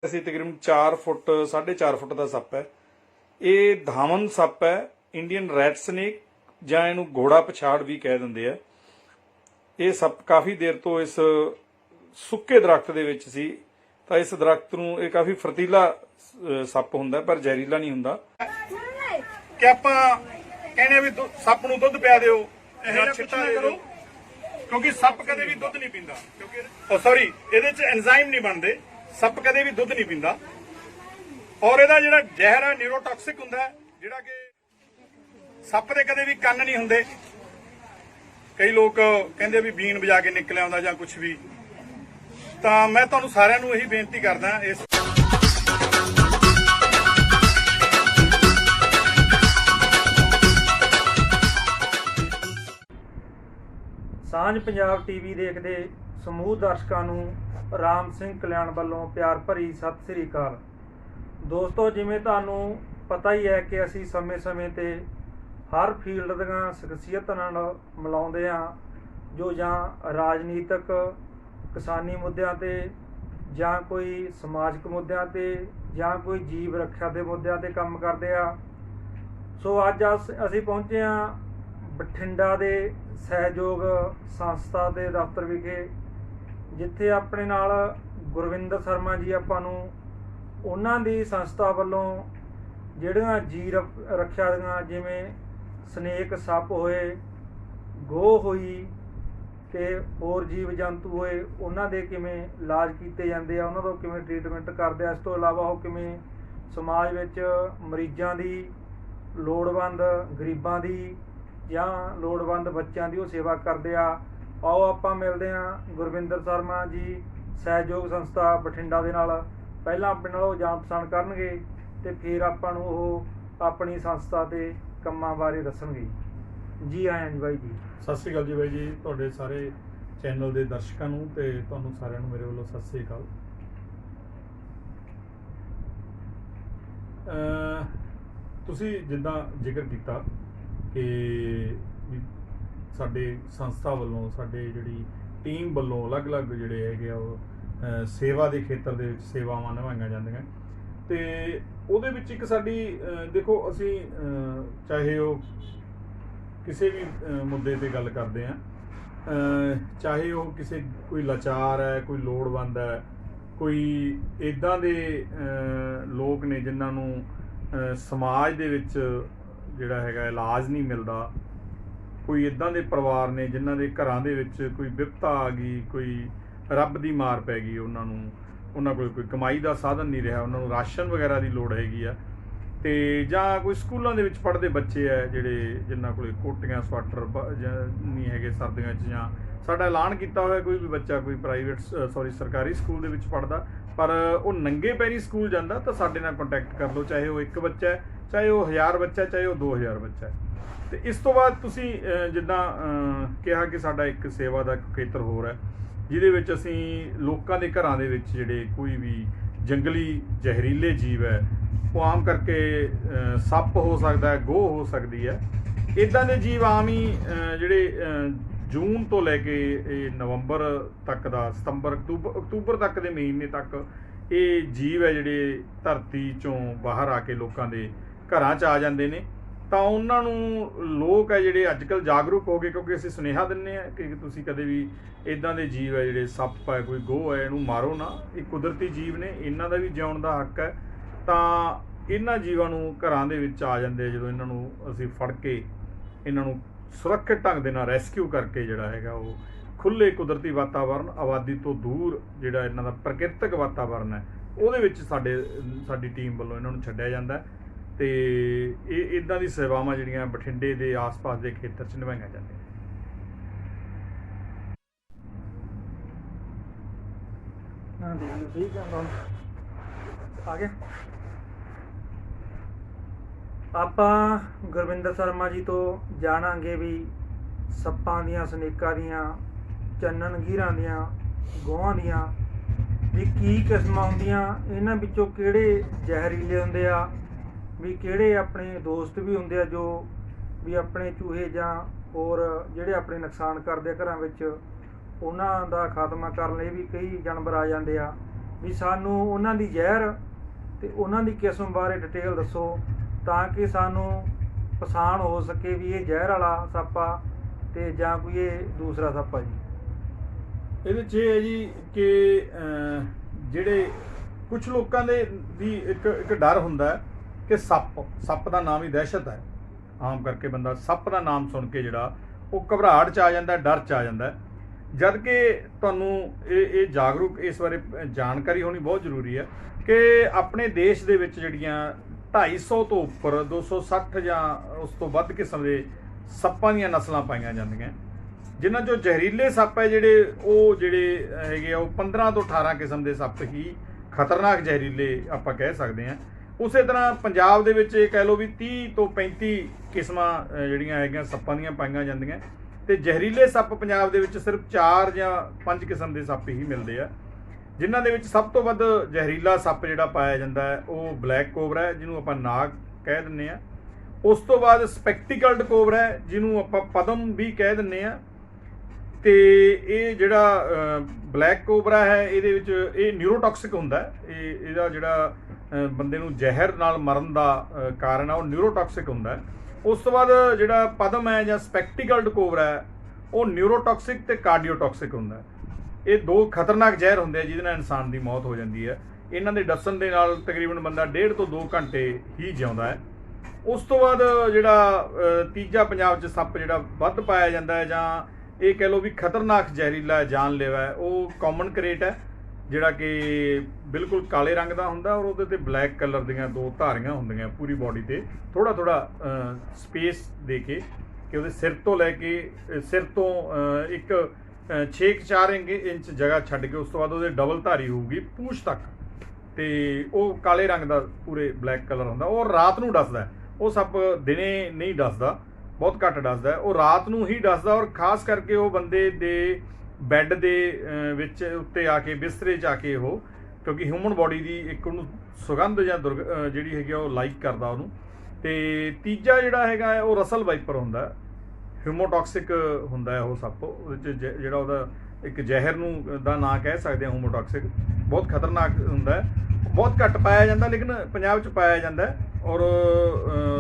ਅਸੀਂ ਤਕਰੀਬਨ 4 ਫੁੱਟ 4.5 ਫੁੱਟ ਦਾ ਸੱਪ ਹੈ। ਇਹ ਧਾਵਨ ਸੱਪ ਹੈ, ਇੰਡੀਅਨ ਰੈਟ ਸਨੇਕ ਜਾਂ ਇਹਨੂੰ ਘੋੜਾ ਪਛਾੜ ਵੀ ਕਹਿ ਦਿੰਦੇ ਆ। ਇਹ ਸੱਪ ਕਾਫੀ ਦੇਰ ਤੋਂ ਇਸ ਸੁੱਕੇ ਦਰਖਤ ਦੇ ਵਿੱਚ ਸੀ, ਤਾਂ ਇਸ ਦਰਖਤ ਨੂੰ ਇਹ ਕਾਫੀ ਫਰਤੀਲਾ ਸੱਪ ਹੁੰਦਾ ਪਰ ਜ਼ਹਿਰੀਲਾ ਨਹੀਂ ਹੁੰਦਾ। ਕਿ ਆਪਾਂ ਕਹਿੰਦੇ ਵੀ ਸੱਪ ਨੂੰ ਦੁੱਧ ਪਿਆ ਦਿਓ, ਇਹ ਛਿੱਟਾ ਕਰੋ, ਕਿਉਂਕਿ ਸੱਪ ਕਦੇ ਵੀ ਦੁੱਧ ਨਹੀਂ ਪੀਂਦਾ, ਕਿਉਂਕਿ ਇਹਦੇ ਚ ਐਂਜ਼ਾਈਮ ਨਹੀਂ ਬਣਦੇ। ਸੱਪ ਕਦੇ ਵੀ ਦੁੱਧ ਨਹੀਂ ਪੀਂਦਾ ਔਰ ਇਹਦਾ ਜਿਹੜਾ ਜ਼ਹਿਰ ਹੈ ਨਿਊਰੋਟੌਕਸਿਕ ਹੁੰਦਾ ਹੈ, ਜਿਹੜਾ ਕਿ ਸੱਪ ਦੇ ਕਦੇ ਵੀ ਕੰਨ ਨਹੀਂ ਹੁੰਦੇ। ਕਈ ਲੋਕ ਕਹਿੰਦੇ ਵੀ ਬੀਨ ਵਜਾ ਕੇ ਨਿਕਲ ਆਉਂਦਾ ਜਾਂ ਕੁਝ ਵੀ। ਤਾਂ ਮੈਂ ਤੁਹਾਨੂੰ ਸਾਰਿਆਂ ਨੂੰ ਇਹੀ ਬੇਨਤੀ ਕਰਦਾ ਇਸ ਸਾਂਝ ਪੰਜਾਬ ਟੀਵੀ ਦੇਖਦੇ ਸਮੂਹ ਦਰਸ਼ਕਾਂ ਨੂੰ ਰਾਮ ਸਿੰਘ ਕਲਿਆਣ ਵੱਲੋਂ ਪਿਆਰ ਭਰੀ ਸਤਿ ਸ੍ਰੀ ਅਕਾਲ। ਦੋਸਤੋ, ਜਿਵੇਂ ਤੁਹਾਨੂੰ ਪਤਾ ਹੀ ਹੈ ਕਿ ਅਸੀਂ ਸਮੇਂ-ਸਮੇਂ ਤੇ ਹਰ ਫੀਲਡ ਦੀਆਂ ਸ਼ਖਸੀਅਤਾਂ ਨਾਲ ਮਿਲਾਉਂਦੇ ਹਾਂ, ਜੋ ਜਾਂ ਰਾਜਨੀਤਿਕ ਕਿਸਾਨੀ ਮੁੱਦਿਆਂ ਤੇ ਜਾਂ ਕੋਈ ਸਮਾਜਿਕ ਮੁੱਦਿਆਂ ਤੇ ਜਾਂ ਕੋਈ ਜੀਵ ਰੱਖਿਆ ਦੇ ਮੁੱਦਿਆਂ ਤੇ ਕੰਮ ਕਰਦੇ ਆ। ਸੋ ਅੱਜ ਅਸੀਂ ਪਹੁੰਚੇ ਹਾਂ ਬਠਿੰਡਾ ਦੇ ਸਹਿਯੋਗ ਸੰਸਥਾ ਦੇ ਦਫ਼ਤਰ ਵਿਖੇ, ਜਿੱਥੇ ਆਪਣੇ ਨਾਲ ਗੁਰਵਿੰਦਰ ਸ਼ਰਮਾ ਜੀ ਆਪਾਂ ਨੂੰ ਉਹਨਾਂ ਦੀ ਸੰਸਥਾ ਵੱਲੋਂ ਜਿਹੜੀਆਂ ਜੀਵ ਰੱਖਿਆ ਦੀਆਂ ਜਿਵੇਂ ਸਨੇਕ ਸੱਪ ਹੋਏ, ਗੋਹ ਹੋਈ ਤੇ ਹੋਰ ਜੀਵ ਜੰਤੂ ਹੋਏ, ਉਹਨਾਂ ਦੇ ਕਿਵੇਂ ਇਲਾਜ ਕੀਤੇ ਜਾਂਦੇ ਆ, ਉਹਨਾਂ ਤੋਂ ਕਿਵੇਂ ਟ੍ਰੀਟਮੈਂਟ ਕਰਦੇ ਆ। ਇਸ ਤੋਂ ਇਲਾਵਾ ਉਹ ਕਿਵੇਂ ਸਮਾਜ ਵਿੱਚ ਮਰੀਜ਼ਾਂ ਦੀ, ਲੋੜਵੰਦ ਗਰੀਬਾਂ ਦੀ ਜਾਂ ਲੋੜਵੰਦ ਬੱਚਿਆਂ ਦੀ ਉਹ ਸੇਵਾ ਕਰਦੇ ਆ। ਆਓ ਆਪਾਂ ਮਿਲਦੇ ਹਾਂ ਗੁਰਵਿੰਦਰ ਸ਼ਰਮਾ ਜੀ, ਸਹਿਯੋਗ ਸੰਸਥਾ ਬਠਿੰਡਾ ਦੇ ਨਾਲ। ਪਹਿਲਾਂ ਆਪਣੇ ਨਾਲ ਉਹ ਜਾਣ ਪਛਾਣ ਕਰਨਗੇ ਤੇ ਫਿਰ ਆਪਾਂ ਨੂੰ ਉਹ ਆਪਣੀ ਸੰਸਥਾ ਦੇ ਕੰਮਾਂ ਬਾਰੇ ਦੱਸਣਗੇ। ਜੀ ਆਇਆਂ ਜੀ ਬਾਈ ਜੀ। ਸਤਿ ਸ੍ਰੀ ਅਕਾਲ ਜੀ ਬਾਈ ਜੀ, ਤੁਹਾਡੇ ਸਾਰੇ ਚੈਨਲ ਦੇ ਦਰਸ਼ਕਾਂ ਨੂੰ ਤੇ ਤੁਹਾਨੂੰ ਸਾਰਿਆਂ ਨੂੰ ਮੇਰੇ ਵੱਲੋਂ ਸਤਿ ਸ੍ਰੀ ਅਕਾਲ। ਤੁਸੀਂ ਜਿੱਦਾਂ ਜ਼ਿਕਰ ਕੀਤਾ ਕਿ ਸਾਡੇ ਸੰਸਥਾ ਵੱਲੋਂ, ਸਾਡੇ ਜਿਹੜੀ ਟੀਮ ਵੱਲੋਂ ਅਲੱਗ-ਅਲੱਗ ਜਿਹੜੇ ਹੈਗੇ ਆ ਉਹ ਸੇਵਾ ਦੇ ਖੇਤਰ ਦੇ ਵਿੱਚ ਸੇਵਾਵਾਂ ਨਿਭਾਈਆਂ ਜਾਂਦੀਆਂ, ਤੇ ਉਹਦੇ ਵਿੱਚ ਇੱਕ ਸਾਡੀ ਦੇਖੋ, ਅਸੀਂ ਚਾਹੇ ਉਹ ਕਿਸੇ ਵੀ ਮੁੱਦੇ ਤੇ ਗੱਲ ਕਰਦੇ ਹਾਂ, ਚਾਹੇ ਉਹ ਕੋਈ ਲਾਚਾਰ ਹੈ, ਕੋਈ ਲੋੜਵੰਦ ਹੈ, ਕੋਈ ਇੱਦਾਂ ਦੇ ਲੋਕ ਨੇ ਜਿਨ੍ਹਾਂ ਨੂੰ ਸਮਾਜ ਦੇ ਵਿੱਚ ਜਿਹੜਾ ਹੈਗਾ ਇਲਾਜ ਨਹੀਂ ਮਿਲਦਾ, ਕੋਈ ਇੱਦਾਂ ਦੇ ਪਰਿਵਾਰ ਨੇ ਜਿਨ੍ਹਾਂ ਦੇ ਘਰਾਂ ਦੇ ਵਿੱਚ ਕੋਈ ਵਿਪਤਾ ਆ ਗਈ, ਕੋਈ ਰੱਬ ਦੀ ਮਾਰ ਪੈ ਗਈ, ਉਹਨਾਂ ਕੋਲ ਕੋਈ ਕਮਾਈ ਦਾ ਸਾਧਨ ਨਹੀਂ ਰਿਹਾ, ਉਹਨਾਂ ਨੂੰ ਰਾਸ਼ਨ ਵਗੈਰਾ ਦੀ ਲੋੜ ਹੈਗੀ ਆ, ਤੇ ਜਾਂ ਕੋਈ ਸਕੂਲਾਂ ਦੇ ਵਿੱਚ ਪੜ੍ਹਦੇ ਬੱਚੇ ਹੈ ਜਿਨ੍ਹਾਂ ਕੋਲ ਕੋਟੀਆਂ ਸਵਾਟਰ ਨਹੀਂ ਹੈਗੇ ਸਰਦੀਆਂ 'ਚ, ਜਾਂ ਸਾਡਾ ਐਲਾਨ ਕੀਤਾ ਹੋਇਆ ਕੋਈ ਵੀ ਬੱਚਾ ਕੋਈ ਸਰਕਾਰੀ ਸਕੂਲ ਦੇ ਵਿੱਚ ਪੜ੍ਹਦਾ ਪਰ ਉਹ ਨੰਗੇ ਪੈਰੀ ਸਕੂਲ ਜਾਂਦਾ, ਤਾਂ ਸਾਡੇ ਨਾਲ ਕੰਟੈਕਟ ਕਰ ਲਓ। ਚਾਹੇ ਉਹ ਇੱਕ ਬੱਚਾ ਹੈ, ਚਾਹੇ ਉਹ 1000 ਬੱਚਾ, ਚਾਹੇ ਉਹ 2000 ਬੱਚਾ ਹੈ। ਤੇ ਇਸ ਤੋਂ ਬਾਅਦ ਤੁਸੀਂ ਜਿੱਦਾਂ ਕਿਹਾ ਕਿ ਸਾਡਾ ਇੱਕ ਸੇਵਾ ਦਾ ਖੇਤਰ ਹੋਰ ਹੈ, ਜਿਹਦੇ ਵਿੱਚ ਅਸੀਂ ਲੋਕਾਂ ਦੇ ਘਰਾਂ ਦੇ ਵਿੱਚ ਜਿਹੜੇ ਕੋਈ ਵੀ ਜੰਗਲੀ ਜ਼ਹਿਰੀਲੇ ਜੀਵ ਹੈ, ਉਹ ਆਮ ਕਰਕੇ ਸੱਪ ਹੋ ਸਕਦਾ ਹੈ, ਗੋਹ ਹੋ ਸਕਦੀ ਹੈ, ਇੱਦਾਂ ਦੇ ਜੀਵ ਆਮ ਹੀ ਜਿਹੜੇ ਜੂਨ ਤੋਂ ਲੈ ਕੇ ਇਹ ਨਵੰਬਰ ਤੱਕ ਦਾ, ਅਕਤੂਬਰ ਤੱਕ ਦੇ ਮਹੀਨੇ ਤੱਕ ਇਹ ਜੀਵ ਹੈ ਜਿਹੜੇ ਧਰਤੀ 'ਚੋਂ ਬਾਹਰ ਆ ਕੇ ਲੋਕਾਂ ਦੇ ਘਰਾਂ 'ਚ ਆ ਜਾਂਦੇ ਨੇ। ਤਾਂ ਉਹਨਾਂ ਨੂੰ ਲੋਕ ਹੈ ਜਿਹੜੇ ਅੱਜ ਕੱਲ੍ਹ ਜਾਗਰੂਕ ਹੋ ਗਏ, ਕਿਉਂਕਿ ਅਸੀਂ ਸੁਨੇਹਾ ਦਿੰਦੇ ਹਾਂ ਕਿ ਤੁਸੀਂ ਕਦੇ ਵੀ ਇੱਦਾਂ ਦੇ ਜੀਵ ਹੈ ਜਿਹੜੇ ਸੱਪ ਹੈ, ਕੋਈ ਗੋਹ ਹੈ, ਇਹਨੂੰ ਮਾਰੋ ਨਾ। ਇਹ ਕੁਦਰਤੀ ਜੀਵ ਨੇ, ਇਹਨਾਂ ਦਾ ਵੀ ਜਿਉਣ ਦਾ ਹੱਕ ਹੈ। ਤਾਂ ਇਹਨਾਂ ਜੀਵਾਂ ਨੂੰ ਘਰਾਂ ਦੇ ਵਿੱਚ ਆ ਜਾਂਦੇ, ਜਦੋਂ ਇਹਨਾਂ ਨੂੰ ਅਸੀਂ ਫੜ ਕੇ ਇਹਨਾਂ ਨੂੰ ਸੁਰੱਖਿਅਤ ਢੰਗ ਦੇ ਨਾਲ ਰੈਸਕਿਊ ਕਰਕੇ ਜਿਹੜਾ ਹੈਗਾ ਉਹ ਖੁੱਲ੍ਹੇ ਕੁਦਰਤੀ ਵਾਤਾਵਰਨ, ਆਬਾਦੀ ਤੋਂ ਦੂਰ ਜਿਹੜਾ ਇਹਨਾਂ ਦਾ ਪ੍ਰਕਿਰਤਿਕ ਵਾਤਾਵਰਨ ਹੈ, ਉਹਦੇ ਵਿੱਚ ਸਾਡੀ ਟੀਮ ਵੱਲੋਂ ਇਹਨਾਂ ਨੂੰ ਛੱਡਿਆ ਜਾਂਦਾ। ਤੇ ਇਹ ਇੱਦਾਂ ਦੀ ਸੇਵਾਵਾਂ ਜਿਹੜੀਆਂ ਬਠਿੰਡੇ ਦੇ ਆਸ-ਪਾਸ ਦੇ ਖੇਤਰ 'ਚ ਨਿਭਾਈਆਂ ਜਾਂਦੀਆਂ। ਠੀਕ ਹੈ, ਆ ਗਿਆ। ਆਪਾਂ ਗੁਰਵਿੰਦਰ ਸ਼ਰਮਾ ਜੀ ਤੋਂ ਜਾਣਾਂਗੇ ਵੀ ਸੱਪਾਂ ਦੀਆਂ, ਸਨੇਕਾਂ ਦੀਆਂ, ਚੰਨਣ ਗੀਰਾਂ ਦੀਆਂ, ਗੋਹਾਂ ਦੀਆਂ ਵੀ ਕੀ ਕਿਸਮਾਂ ਹੁੰਦੀਆਂ, ਇਹਨਾਂ ਵਿੱਚੋਂ ਕਿਹੜੇ ਜ਼ਹਿਰੀਲੇ ਹੁੰਦੇ ਆ, ਵੀ ਕਿਹੜੇ ਆਪਣੇ ਦੋਸਤ ਵੀ ਹੁੰਦੇ ਆ ਜੋ ਵੀ ਆਪਣੇ ਚੂਹੇ ਜਾਂ ਹੋਰ ਜਿਹੜੇ ਆਪਣੇ ਨੁਕਸਾਨ ਕਰਦੇ ਆ ਘਰਾਂ ਵਿੱਚ, ਉਹਨਾਂ ਦਾ ਖਾਤਮਾ ਕਰਨ ਲਈ ਵੀ ਕਈ ਜਾਨਵਰ ਆ ਜਾਂਦੇ ਆ। ਵੀ ਸਾਨੂੰ ਉਹਨਾਂ ਦੀ ਜ਼ਹਿਰ ਤੇ ਉਹਨਾਂ ਦੀ ਕਿਸਮ ਬਾਰੇ ਡਿਟੇਲ ਦੱਸੋ, ਤਾਂ ਕਿ ਸਾਨੂੰ ਪਛਾਣ ਹੋ ਸਕੇ ਵੀ ਇਹ ਜ਼ਹਿਰ ਵਾਲਾ ਸੱਪ ਆ ਤੇ ਜਾਂ ਕੋਈ ਇਹ ਦੂਸਰਾ ਸੱਪ ਆ ਜੀ। ਇਹਦੇ 'ਚ ਇਹ ਹੈ ਜੀ ਕਿ ਜਿਹੜੇ ਕੁਝ ਲੋਕਾਂ ਦੇ ਵੀ ਇੱਕ ਡਰ ਹੁੰਦਾ ਕਿ ਸੱਪ ਦਾ ਨਾਮ ਹੀ ਦਹਿਸ਼ਤ ਹੈ। ਆਮ ਕਰਕੇ ਬੰਦਾ ਸੱਪ ਦਾ ਨਾਮ ਸੁਣ ਕੇ ਜਿਹੜਾ ਉਹ ਘਬਰਾਹਟ 'ਚ ਆ ਜਾਂਦਾ, ਡਰ 'ਚ ਆ ਜਾਂਦਾ। ਜਦ ਕਿ ਤੁਹਾਨੂੰ ਇਹ ਜਾਗਰੂਕ ਇਸ ਬਾਰੇ ਜਾਣਕਾਰੀ ਹੋਣੀ ਬਹੁਤ ਜ਼ਰੂਰੀ ਹੈ ਕਿ ਆਪਣੇ ਦੇਸ਼ ਦੇ ਵਿੱਚ ਜਿਹੜੀਆਂ 250 ਤੋਂ ਉੱਪਰ 260 ਜਾਂ ਉਸ ਤੋਂ ਵੱਧ ਕਿਸਮ ਦੇ ਸੱਪਾਂ ਦੀਆਂ ਨਸਲਾਂ ਪਾਈਆਂ ਜਾਂਦੀਆਂ, ਜਿਨ੍ਹਾਂ 'ਚੋਂ ਜ਼ਹਿਰੀਲੇ ਸੱਪ ਹੈ ਜਿਹੜੇ ਹੈਗੇ ਆ ਉਹ 15 ਤੋਂ 18 ਕਿਸਮ ਦੇ ਸੱਪ ਹੀ ਖਤਰਨਾਕ ਜ਼ਹਿਰੀਲੇ ਆਪਾਂ ਕਹਿ ਸਕਦੇ ਹਾਂ। ਉਸੇ ਤਰ੍ਹਾਂ ਪੰਜਾਬ ਦੇ ਵਿੱਚ ਇਹ ਕਹਿ ਲਓ ਵੀ 30 ਤੋਂ 35 ਕਿਸਮਾਂ ਜਿਹੜੀਆਂ ਹੈਗੀਆਂ ਸੱਪਾਂ ਦੀਆਂ ਪਾਈਆਂ ਜਾਂਦੀਆਂ, ਤੇ ਜ਼ਹਿਰੀਲੇ ਸੱਪ ਪੰਜਾਬ ਦੇ ਵਿੱਚ ਸਿਰਫ 4 ਜਾਂ 5 ਕਿਸਮ ਦੇ ਸੱਪ ਹੀ ਮਿਲਦੇ ਆ, ਜਿਨ੍ਹਾਂ ਦੇ ਵਿੱਚ ਸਭ ਤੋਂ ਵੱਧ ਜ਼ਹਿਰੀਲਾ ਸੱਪ ਜਿਹੜਾ ਪਾਇਆ ਜਾਂਦਾ ਹੈ ਉਹ ਬਲੈਕ ਕੋਬਰਾ ਹੈ, ਜਿਹਨੂੰ ਆਪਾਂ ਨਾਗ ਕਹਿ ਦਿੰਦੇ ਆ। ਉਸ ਤੋਂ ਬਾਅਦ ਸਪੈਕਟੀਕਲਡ ਕੋਬਰਾ ਹੈ, ਜਿਹਨੂੰ ਆਪਾਂ ਪਦਮ ਵੀ ਕਹਿ ਦਿੰਦੇ ਆ। ਤੇ ਇਹ ਜਿਹੜਾ ਬਲੈਕ ਕੋਬਰਾ ਹੈ ਇਹਦੇ ਵਿੱਚ ਇਹ ਨਿਊਰੋਟੌਕਸਿਕ ਹੁੰਦਾ ਹੈ। ਇਹਦਾ ਜਿਹੜਾ ਬੰਦੇ ਨੂੰ ਜ਼ਹਿਰ ਨਾਲ ਮਰਨ ਦਾ ਕਾਰਨ ਆ ਉਹ ਨਿਊਰੋਟੌਕਸਿਕ ਹੁੰਦਾ ਹੈ। ਉਸ ਤੋਂ ਬਾਅਦ ਜਿਹੜਾ ਪਦਮ ਹੈ ਜਾਂ ਸਪੈਕਟੀਕਲਡ ਕੋਬਰਾ ਹੈ ਉਹ ਨਿਊਰੋਟੌਕਸਿਕ ਤੇ ਕਾਰਡੀਓਟੌਕਸਿਕ ਹੁੰਦਾ ਹੈ। ਇਹ ਦੋ ਖਤਰਨਾਕ ਜ਼ਹਿਰ ਹੁੰਦੇ ਆ ਜਿਹਦੇ ਨਾਲ ਇਨਸਾਨ ਦੀ ਮੌਤ ਹੋ ਜਾਂਦੀ ਹੈ। ਇਹਨਾਂ ਦੇ ਡਸਣ ਦੇ ਨਾਲ ਤਕਰੀਬਨ ਬੰਦਾ 1.5 ਤੋਂ 2 ਘੰਟੇ ਹੀ ਜਿਉਂਦਾ ਹੈ। ਉਸ ਤੋਂ ਬਾਅਦ ਜਿਹੜਾ ਤੀਜਾ ਪੰਜਾਬ 'ਚ ਸੱਪ ਜਿਹੜਾ ਵੱਧ ਪਾਇਆ ਜਾਂਦਾ ਹੈ ਜਾਂ ਇਹ ਕਹਿ ਲਓ ਵੀ ਖਤਰਨਾਕ ਜ਼ਹਿਰੀਲਾ ਜਾਨਲੇਵਾ ਹੈ, ਉਹ ਕਾਮਨ ਕਰੇਟ ਹੈ, ਜਿਹੜਾ ਕਿ ਬਿਲਕੁਲ ਕਾਲੇ ਰੰਗ ਦਾ ਹੁੰਦਾ ਔਰ ਉਹਦੇ ਤੇ ਬਲੈਕ ਕਲਰ ਦੀਆਂ 2 ਧਾਰੀਆਂ ਹੁੰਦੀਆਂ ਪੂਰੀ ਬਾਡੀ ਤੇ, ਥੋੜਾ ਸਪੇਸ ਦੇ ਕੇ ਕਿ ਉਹਦੇ ਸਿਰ ਤੋਂ ਲੈ ਕੇ ਸਿਰ ਤੋਂ ਇੱਕ 6-4 ਇੰਚ ਜਗ੍ਹਾ ਛੱਡ ਕੇ ਉਸ ਤੋਂ ਬਾਅਦ ਉਹਦੇ ਡਬਲ ਧਾਰੀ ਹੋਊਗੀ ਪੂਛ ਤੱਕ, ਤੇ ਉਹ ਕਾਲੇ ਰੰਗ ਦਾ ਪੂਰੇ ਬਲੈਕ ਕਲਰ ਹੁੰਦਾ। ਉਹ ਰਾਤ ਨੂੰ ਡਸਦਾ, ਉਹ ਸੱਪ ਦਿਨੇ ਨਹੀਂ ਡਸਦਾ, ਬਹੁਤ ਘੱਟ ਡਸਦਾ, ਉਹ ਰਾਤ ਨੂੰ ਹੀ ਡਸਦਾ। ਔਰ ਖਾਸ ਕਰਕੇ ਉਹ ਬੰਦੇ ਦੇ ਬੈੱਡ ਦੇ ਵਿੱਚ ਉੱਤੇ ਆ ਕੇ ਬਿਸਤਰੇ 'ਚ ਆ ਕੇ ਉਹ, ਕਿਉਂਕਿ ਹਿਊਮਨ ਬਾਡੀ ਦੀ ਇੱਕ ਉਹਨੂੰ ਸੁਗੰਧ ਜਾਂ ਜਿਹੜੀ ਹੈਗੀ ਉਹ ਲਾਈਕ ਕਰਦਾ ਉਹਨੂੰ। ਤੇ ਤੀਜਾ ਜਿਹੜਾ ਹੈਗਾ ਉਹ ਰਸਲ ਵਾਈਪਰ ਹੁੰਦਾ, ਹਿਊਮੋਟੌਕਸਿਕ ਹੁੰਦਾ ਹੈ ਉਹ ਸੱਪ। ਉਹਦੇ 'ਚ ਜਿਹੜਾ ਉਹਦਾ ਇੱਕ ਜ਼ਹਿਰ ਨੂੰ ਦਾ ਨਾਂ ਕਹਿ ਸਕਦੇ ਹਾਂ ਹਿਊਮੋਟੌਕਸਿਕ, ਬਹੁਤ ਖਤਰਨਾਕ ਹੁੰਦਾ ਹੈ। ਬਹੁਤ ਘੱਟ ਪਾਇਆ ਜਾਂਦਾ ਲੇਕਿਨ ਪੰਜਾਬ 'ਚ ਪਾਇਆ ਜਾਂਦਾ ਔਰ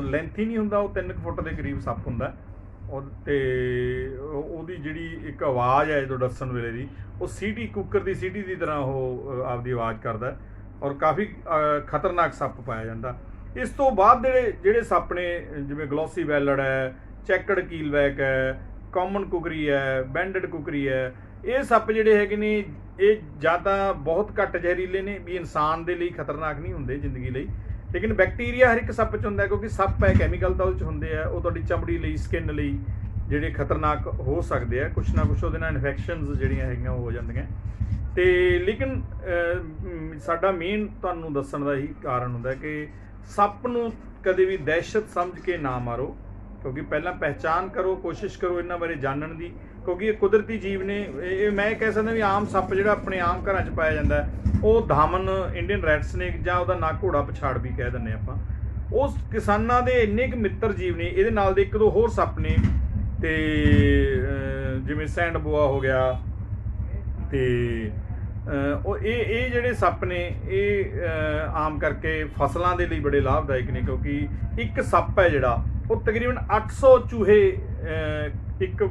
ਲੈਂਥੀ ਨਹੀਂ ਹੁੰਦਾ, ਉਹ 3 ਫੁੱਟ ਦੇ ਕਰੀਬ ਸੱਪ ਹੁੰਦਾ। ਤੇ ਉਹਦੀ ਜਿਹੜੀ ਇੱਕ ਆਵਾਜ਼ ਹੈ ਜਦੋਂ ਡਸਣ ਵੇਲੇ ਦੀ, ਉਹ ਸੀਟੀ ਕੁੱਕਰ ਦੀ ਸੀਟੀ ਦੀ ਤਰ੍ਹਾਂ ਉਹ ਆਪਦੀ ਆਵਾਜ਼ ਕਰਦਾ ਔਰ ਕਾਫੀ ਖਤਰਨਾਕ ਸੱਪ ਪਾਇਆ ਜਾਂਦਾ। ਇਸ ਤੋਂ ਬਾਅਦ ਜਿਹੜੇ ਸੱਪ ਨੇ ਜਿਵੇਂ ਗਲੋਸੀ ਵੈਲਡ ਹੈ, ਚੈਕਡ ਕੀਲਬੈਕ ਹੈ, ਕਾਮਨ ਕੁਕਰੀ ਹੈ, ਬੈਂਡਡ ਕੁਕਰੀ ਹੈ, ਇਹ ਸੱਪ ਜਿਹੜੇ ਹੈਗੇ ਨੇ ਇਹ ਜਾਂ ਤਾਂ ਬਹੁਤ ਘੱਟ ਜ਼ਹਿਰੀਲੇ ਨੇ ਵੀ ਇਨਸਾਨ ਦੇ ਲਈ ਖਤਰਨਾਕ ਨਹੀਂ ਹੁੰਦੇ ਜ਼ਿੰਦਗੀ ਲਈ, ਲੇਕਿਨ ਬੈਕਟੀਰੀਆ ਹਰ ਇੱਕ ਸੱਪ 'ਚ ਹੁੰਦਾ ਕਿਉਂਕਿ ਸੱਪ ਹੈ, ਕੈਮੀਕਲ ਤਾਂ ਉਹਦੇ 'ਚ ਹੁੰਦੇ ਆ, ਉਹ ਤੁਹਾਡੀ ਚਮੜੀ ਲਈ ਸਕਿਨ ਲਈ ਜਿਹੜੇ ਖਤਰਨਾਕ ਹੋ ਸਕਦੇ ਆ, ਕੁਛ ਨਾ ਕੁਛ ਉਹਦੇ ਨਾਲ ਇਨਫੈਕਸ਼ਨਸ ਜਿਹੜੀਆਂ ਹੈਗੀਆਂ ਉਹ ਹੋ ਜਾਂਦੀਆਂ। ਤੇ ਲੇਕਿਨ ਸਾਡਾ ਮੇਨ ਤੁਹਾਨੂੰ ਦੱਸਣ ਦਾ ਹੀ ਕਾਰਨ ਹੁੰਦਾ ਕਿ ਸੱਪ ਨੂੰ ਕਦੇ ਵੀ ਦਹਿਸ਼ਤ ਸਮਝ ਕੇ ਨਾ ਮਾਰੋ, ਕਿਉਂਕਿ ਪਹਿਲਾਂ ਪਹਿਚਾਣ ਕਰੋ, ਕੋਸ਼ਿਸ਼ ਕਰੋ ਇਹਨਾਂ ਬਾਰੇ ਜਾਣਨ ਦੀ, ਕਿਉਂਕਿ ਇਹ ਕੁਦਰਤੀ ਜੀਵ ਨੇ। ਇਹ ਮੈਂ ਕਹਿ ਸਕਦਾ ਵੀ ਆਮ ਸੱਪ ਜਿਹੜਾ ਆਪਣੇ ਆਮ ਘਰਾਂ 'ਚ ਪਾਇਆ ਜਾਂਦਾ ਉਹ ਧਾਮਨ, ਇੰਡੀਅਨ ਰੈਡ ਸਨੇਕ ਜਾਂ ਉਹਦਾ ਨਾਂ ਘੋੜਾ ਪਛਾੜ ਵੀ ਕਹਿ ਦਿੰਦੇ ਆਪਾਂ, ਉਹ ਕਿਸਾਨਾਂ ਦੇ ਇੰਨੇ ਕੁ ਮਿੱਤਰ ਜੀਵ ਨੇ। ਇਹਦੇ ਨਾਲ ਦੇ 1-2 ਹੋਰ ਸੱਪ ਨੇ, ਤੇ ਜਿਵੇਂ ਸੈਂਡ ਬੋਆ ਹੋ ਗਿਆ, ਤੇ ਉਹ ਇਹ ਜਿਹੜੇ ਸੱਪ ਨੇ ਇਹ ਆਮ ਕਰਕੇ ਫਸਲਾਂ ਦੇ ਲਈ ਬੜੇ ਲਾਭਦਾਇਕ ਨੇ, ਕਿਉਂਕਿ ਇੱਕ ਸੱਪ ਹੈ ਜਿਹੜਾ ਉਹ ਤਕਰੀਬਨ 800 ਚੂਹੇ ਇੱਕ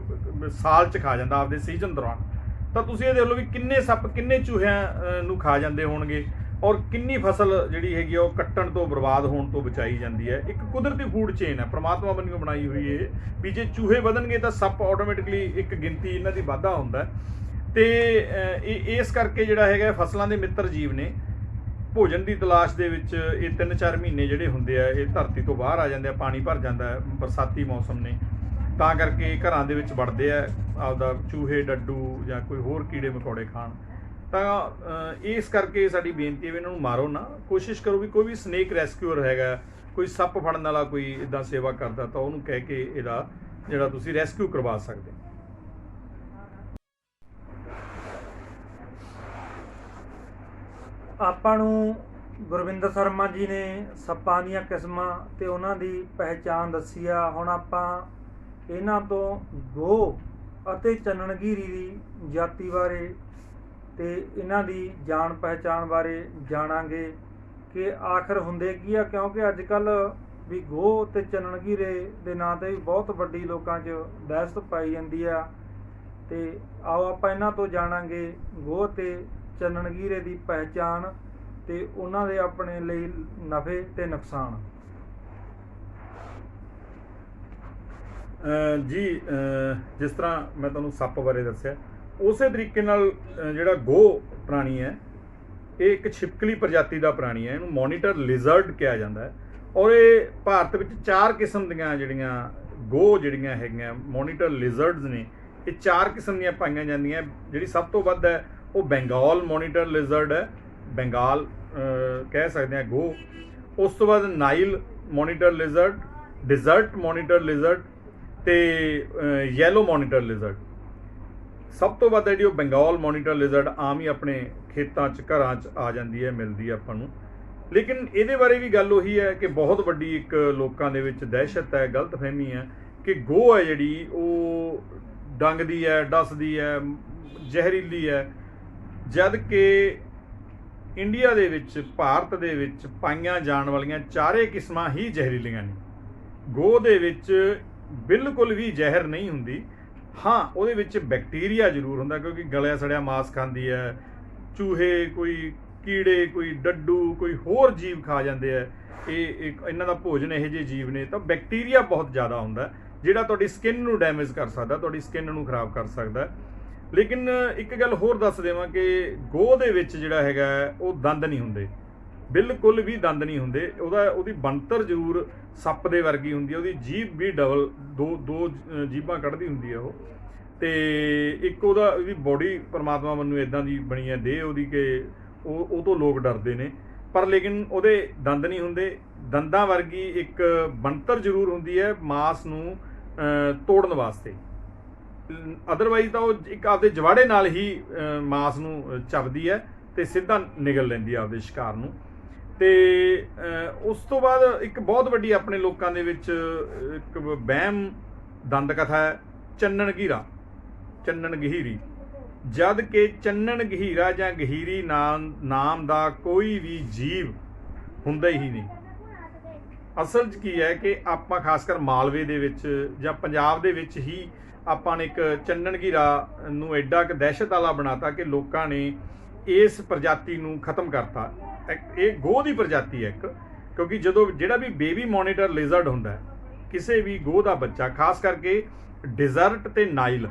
ਸਾਲ 'ਚ ਖਾ ਜਾਂਦਾ ਆਪਦੇ ਸੀਜ਼ਨ ਦੌਰਾਨ। ਤਾਂ ਤੁਸੀਂ ਇਹ ਦੇਖ ਲਓ ਵੀ ਕਿੰਨੇ ਸੱਪ ਕਿੰਨੇ ਚੂਹਿਆਂ ਨੂੰ ਖਾ ਜਾਂਦੇ ਹੋਣਗੇ ਔਰ ਕਿੰਨੀ ਫਸਲ ਜਿਹੜੀ ਹੈਗੀ ਉਹ ਕੱਟਣ ਤੋਂ, ਬਰਬਾਦ ਹੋਣ ਤੋਂ ਬਚਾਈ ਜਾਂਦੀ ਹੈ। ਇੱਕ ਕੁਦਰਤੀ ਫੂਡ ਚੇਨ ਹੈ, ਪ੍ਰਮਾਤਮਾ ਵੱਲੋਂ ਬਣਾਈ ਹੋਈ ਇਹ, ਵੀ ਜੇ ਚੂਹੇ ਵਧਣਗੇ ਤਾਂ ਸੱਪ ਆਟੋਮੈਟਿਕਲੀ ਇੱਕ ਗਿਣਤੀ ਇਹਨਾਂ ਦੀ ਵਾਧਾ ਹੁੰਦਾ। ਤੇ ਇਸ ਕਰਕੇ ਜਿਹੜਾ ਹੈਗਾ ਫਸਲਾਂ ਦੇ ਮਿੱਤਰ ਜੀਵ ਨੇ। ਭੋਜਨ ਦੀ ਤਲਾਸ਼ ਦੇ ਵਿੱਚ ਇਹ 3-4 ਮਹੀਨੇ ਜਿਹੜੇ ਹੁੰਦੇ ਆ ਇਹ ਧਰਤੀ ਤੋਂ ਬਾਹਰ ਆ ਜਾਂਦੇ ਆ, ਪਾਣੀ ਭਰ ਜਾਂਦਾ ਹੈ, ਬਰਸਾਤੀ ਮੌਸਮ ਨੇ, ਤਾਂ ਕਰਕੇ ਘਰਾਂ ਦੇ ਵਿੱਚ ਵੜਦੇ ਆ ਆਪਦਾ ਚੂਹੇ, ਡੱਡੂ ਜਾਂ ਕੋਈ ਹੋਰ ਕੀੜੇ ਮਕੌੜੇ ਖਾਣ। ਤਾਂ ਇਸ ਕਰਕੇ ਸਾਡੀ ਬੇਨਤੀ ਹੈ ਵੀ ਇਹਨਾਂ ਨੂੰ ਮਾਰੋ ਨਾ, ਕੋਸ਼ਿਸ਼ ਕਰੋ ਵੀ ਕੋਈ ਵੀ ਸਨੇਕ ਰੈਸਕਿਊਅਰ ਹੈਗਾ, ਕੋਈ ਸੱਪ ਫੜਨ ਵਾਲਾ ਕੋਈ ਇੱਦਾਂ ਸੇਵਾ ਕਰਦਾ ਤਾਂ ਉਹਨੂੰ ਕਹਿ ਕੇ ਇਹਦਾ ਜਿਹੜਾ ਤੁਸੀਂ ਰੈਸਕਿਊ ਕਰਵਾ ਸਕਦੇ। ਆਪਾਂ ਨੂੰ ਗੁਰਵਿੰਦਰ ਸ਼ਰਮਾ ਜੀ ਨੇ ਸੱਪਾਂ ਦੀਆਂ ਕਿਸਮਾਂ ਤੇ ਉਹਨਾਂ ਦੀ ਪਹਿਚਾਣ ਦੱਸੀ ਆ। ਹੁਣ ਆਪਾਂ ਇਹਨਾਂ ਤੋਂ ਗੋਹ ਅਤੇ ਚੰਨਣਗੀਰੀ ਦੀ ਜਾਤੀ ਬਾਰੇ ਤੇ ਇਹਨਾਂ ਦੀ ਜਾਣ ਪਹਿਚਾਣ ਬਾਰੇ ਜਾਣਾਂਗੇ ਕਿ ਆਖਰ ਹੁੰਦੇ ਕੀ ਆ, ਕਿਉਂਕਿ ਅੱਜ ਕੱਲ੍ਹ ਵੀ ਗੋਹ ਤੇ ਚੰਨਣ ਘੀਰੇ ਦੇ ਨਾਂ 'ਤੇ ਵੀ ਬਹੁਤ ਵੱਡੀ ਲੋਕਾਂ 'ਚ ਦਹਿਸ਼ਤ ਪਾਈ ਜਾਂਦੀ ਆ। ਤੇ ਆਓ ਆਪਾਂ ਇਹਨਾਂ ਤੋਂ ਜਾਣਾਂਗੇ ਗੋਹ ਤੇ ਚੰਨਣ ਘੀਰੇ ਦੀ ਪਹਿਚਾਣ ਤੇ ਉਹਨਾਂ ਦੇ ਆਪਣੇ ਲਈ ਨਫੇ ਤੇ ਨੁਕਸਾਨ। ਜੀ, ਜਿਸ ਤਰ੍ਹਾਂ ਮੈਂ ਤੁਹਾਨੂੰ ਸੱਪ ਬਾਰੇ ਦੱਸਿਆ, ਉਸੇ ਤਰੀਕੇ ਨਾਲ ਜਿਹੜਾ ਗੋਹ ਪ੍ਰਾਣੀ ਹੈ ਇਹ ਇੱਕ ਛਿਪਕਲੀ ਪ੍ਰਜਾਤੀ ਦਾ ਪ੍ਰਾਣੀ ਹੈ। ਇਹਨੂੰ ਮੋਨੀਟਰ ਲਿਜ਼ਰਡ ਕਿਹਾ ਜਾਂਦਾ ਹੈ ਔਰ ਇਹ ਭਾਰਤ ਵਿੱਚ 4 ਕਿਸਮ ਦੀਆਂ ਜਿਹੜੀਆਂ ਗੋਹ ਜਿਹੜੀਆਂ ਹੈਗੀਆਂ ਮੋਨੀਟਰ ਲਿਜ਼ਰਡਸ ਨੇ, ਇਹ 4 ਕਿਸਮ ਦੀਆਂ ਪਾਈਆਂ ਜਾਂਦੀਆਂ। ਜਿਹੜੀ ਸਭ ਤੋਂ ਵੱਧ ਹੈ ਉਹ ਬੰਗਾਲ ਮੋਨੀਟਰ ਲਿਜ਼ਰਡ ਹੈ, ਬੰਗਾਲ ਕਹਿ ਸਕਦੇ ਹਾਂ ਗੋਹ। ਉਸ ਤੋਂ ਬਾਅਦ ਨਾਈਲ ਮੋਨੀਟਰ ਲਿਜ਼ਰਡ, ਡਿਜ਼ਰਟ ਮੋਨੀਟਰ ਲਿਜ਼ਰਡ ਤੇ ਯੈਲੋ ਮੋਨੀਟਰ ਲਿਜ਼ਰਡ। ਸਭ ਤੋਂ ਵੱਧ ਜਿਹੜੀ ਉਹ ਬੰਗਾਲ ਮੋਨੀਟਰ ਲਿਜ਼ਰਡ ਆਮ ਹੀ ਆਪਣੇ ਖੇਤਾਂ 'ਚ ਘਰਾਂ 'ਚ ਆ ਜਾਂਦੀ ਹੈ, ਮਿਲਦੀ ਹੈ ਆਪਾਂ ਨੂੰ। ਲੇਕਿਨ ਇਹਦੇ ਬਾਰੇ ਵੀ ਗੱਲ ਉਹੀ ਹੈ ਕਿ ਬਹੁਤ ਵੱਡੀ ਇੱਕ ਲੋਕਾਂ ਦੇ ਵਿੱਚ ਦਹਿਸ਼ਤ ਹੈ, ਗਲਤਫਹਿਮੀ ਹੈ ਕਿ ਗੋਹ ਹੈ ਜਿਹੜੀ ਉਹ ਡੰਗਦੀ ਹੈ, ਡਸਦੀ ਹੈ, ਜ਼ਹਿਰੀਲੀ ਹੈ, ਜਦ ਕਿ ਇੰਡੀਆ ਦੇ ਵਿੱਚ, ਭਾਰਤ ਦੇ ਵਿੱਚ ਪਾਈਆਂ ਜਾਣ ਵਾਲੀਆਂ 4 ਕਿਸਮਾਂ ਹੀ ਜ਼ਹਿਰੀਲੀਆਂ ਨੇ। ਗੋਹ ਦੇ ਵਿੱਚ ਬਿਲਕੁਲ ਵੀ ਜ਼ਹਿਰ ਨਹੀਂ ਹੁੰਦੀ। ਹਾਂ, ਉਹਦੇ ਵਿੱਚ ਬੈਕਟੀਰੀਆ ਜ਼ਰੂਰ ਹੁੰਦਾ ਕਿਉਂਕਿ ਗਲਿਆ ਸੜਿਆ ਮਾਸ ਖਾਂਦੀ ਹੈ, ਚੂਹੇ, ਕੋਈ ਕੀੜੇ, ਕੋਈ ਡੱਡੂ, ਕੋਈ ਹੋਰ ਜੀਵ ਖਾ ਜਾਂਦੇ ਆ। ਇਹਨਾਂ ਦਾ ਭੋਜਨ ਇਹੋ ਜਿਹੇ ਜੀਵ ਨੇ, ਤਾਂ ਬੈਕਟੀਰੀਆ ਬਹੁਤ ਜ਼ਿਆਦਾ ਹੁੰਦਾ ਜਿਹੜਾ ਤੁਹਾਡੀ ਸਕਿਨ ਨੂੰ ਡੈਮੇਜ ਕਰ ਸਕਦਾ, ਤੁਹਾਡੀ ਸਕਿਨ ਨੂੰ ਖਰਾਬ ਕਰ ਸਕਦਾ। ਲੇਕਿਨ ਇੱਕ ਗੱਲ ਹੋਰ ਦੱਸ ਦੇਵਾਂ ਕਿ ਗੋਹ ਦੇ ਵਿੱਚ ਜਿਹੜਾ ਹੈਗਾ ਉਹ ਦੰਦ ਨਹੀਂ ਹੁੰਦੇ, ਬਿਲਕੁਲ ਵੀ ਦੰਦ ਨਹੀਂ ਹੁੰਦੇ। ਉਹਦੀ ਬਣਤਰ ਜ਼ਰੂਰ ਸੱਪ ਦੇ ਵਰਗੀ ਹੁੰਦੀ ਹੈ, ਉਹਦੀ ਜੀਭ ਵੀ ਦੋ ਜੀਭਾਂ ਕੱਢਦੀ ਹੁੰਦੀ ਹੈ ਉਹ। ਤੇ ਇੱਕ ਉਹਦੀ ਬੋਡੀ ਪਰਮਾਤਮਾ ਵੱਲੋਂ ਇਦਾਂ ਦੀ ਬਣੀ ਹੈ ਦੇਹ ਉਹਦੀ ਕਿ ਉਹ ਤੋਂ ਲੋਕ ਡਰਦੇ ਨੇ, ਪਰ ਲੇਕਿਨ ਉਹਦੇ ਦੰਦ ਨਹੀਂ ਹੁੰਦੇ। ਦੰਦਾਂ ਵਰਗੀ ਇੱਕ ਬਣਤਰ ਜ਼ਰੂਰ ਹੁੰਦੀ ਹੈ ਮਾਸ ਨੂੰ ਤੋੜਨ ਵਾਸਤੇ, ਅਦਰਵਾਈਜ਼ ਤਾਂ ਉਹ ਇੱਕ ਆਪਦੇ ਜਵਾੜੇ ਨਾਲ ਹੀ ਮਾਸ ਨੂੰ ਚਬਦੀ ਹੈ ਤੇ ਸਿੱਧਾ ਨਿਗਲ ਲੈਂਦੀ ਹੈ ਆਪਦੇ ਸ਼ਿਕਾਰ ਨੂੰ। ਤੇ ਉਸ ਤੋਂ ਬਾਅਦ ਇੱਕ ਬਹੁਤ ਵੱਡੀ ਆਪਣੇ ਲੋਕਾਂ ਦੇ ਵਿੱਚ ਇੱਕ ਵਹਿਮ ਦੰਦ ਕਥਾ ਹੈ ਚੰਨਣ ਘੀਰਾ, ਚੰਨਣ ਗਹੀਰੀ। ਜਦ ਕਿ ਚੰਨਣ ਗਹੀਰਾ ਜਾਂ ਗਹੀਰੀ ਨਾਮ ਦਾ ਕੋਈ ਵੀ ਜੀਵ ਹੁੰਦਾ ਹੀ ਨਹੀਂ। ਅਸਲ 'ਚ ਕੀ ਹੈ ਕਿ ਆਪਾਂ ਖਾਸ ਕਰ ਮਾਲਵੇ ਦੇ ਵਿੱਚ ਜਾਂ ਪੰਜਾਬ ਦੇ ਵਿੱਚ ਹੀ ਆਪਾਂ ਨੇ ਇੱਕ ਚੰਨਣ ਘੀਰਾ ਨੂੰ ਐਡਾ ਕੁ ਦਹਿਸ਼ਤ ਵਾਲਾ ਬਣਾਤਾ ਕਿ ਲੋਕਾਂ ਨੇ ਇਸ ਪ੍ਰਜਾਤੀ ਨੂੰ ਖਤਮ ਕਰਤਾ। ਇਹ ਗੋਹ ਦੀ ਪ੍ਰਜਾਤੀ ਹੈ ਇੱਕ, ਕਿਉਂਕਿ ਜਦੋਂ ਜਿਹੜਾ ਵੀ ਬੇਬੀ ਮੋਨੀਟਰ ਲਿਜ਼ਰਡ ਹੁੰਦਾ ਹੈ, ਕਿਸੇ ਵੀ ਗੋਹ ਦਾ ਬੱਚਾ, ਖਾਸ ਕਰਕੇ ਡਿਜ਼ਰਟ ਤੇ ਨਾਈਲ,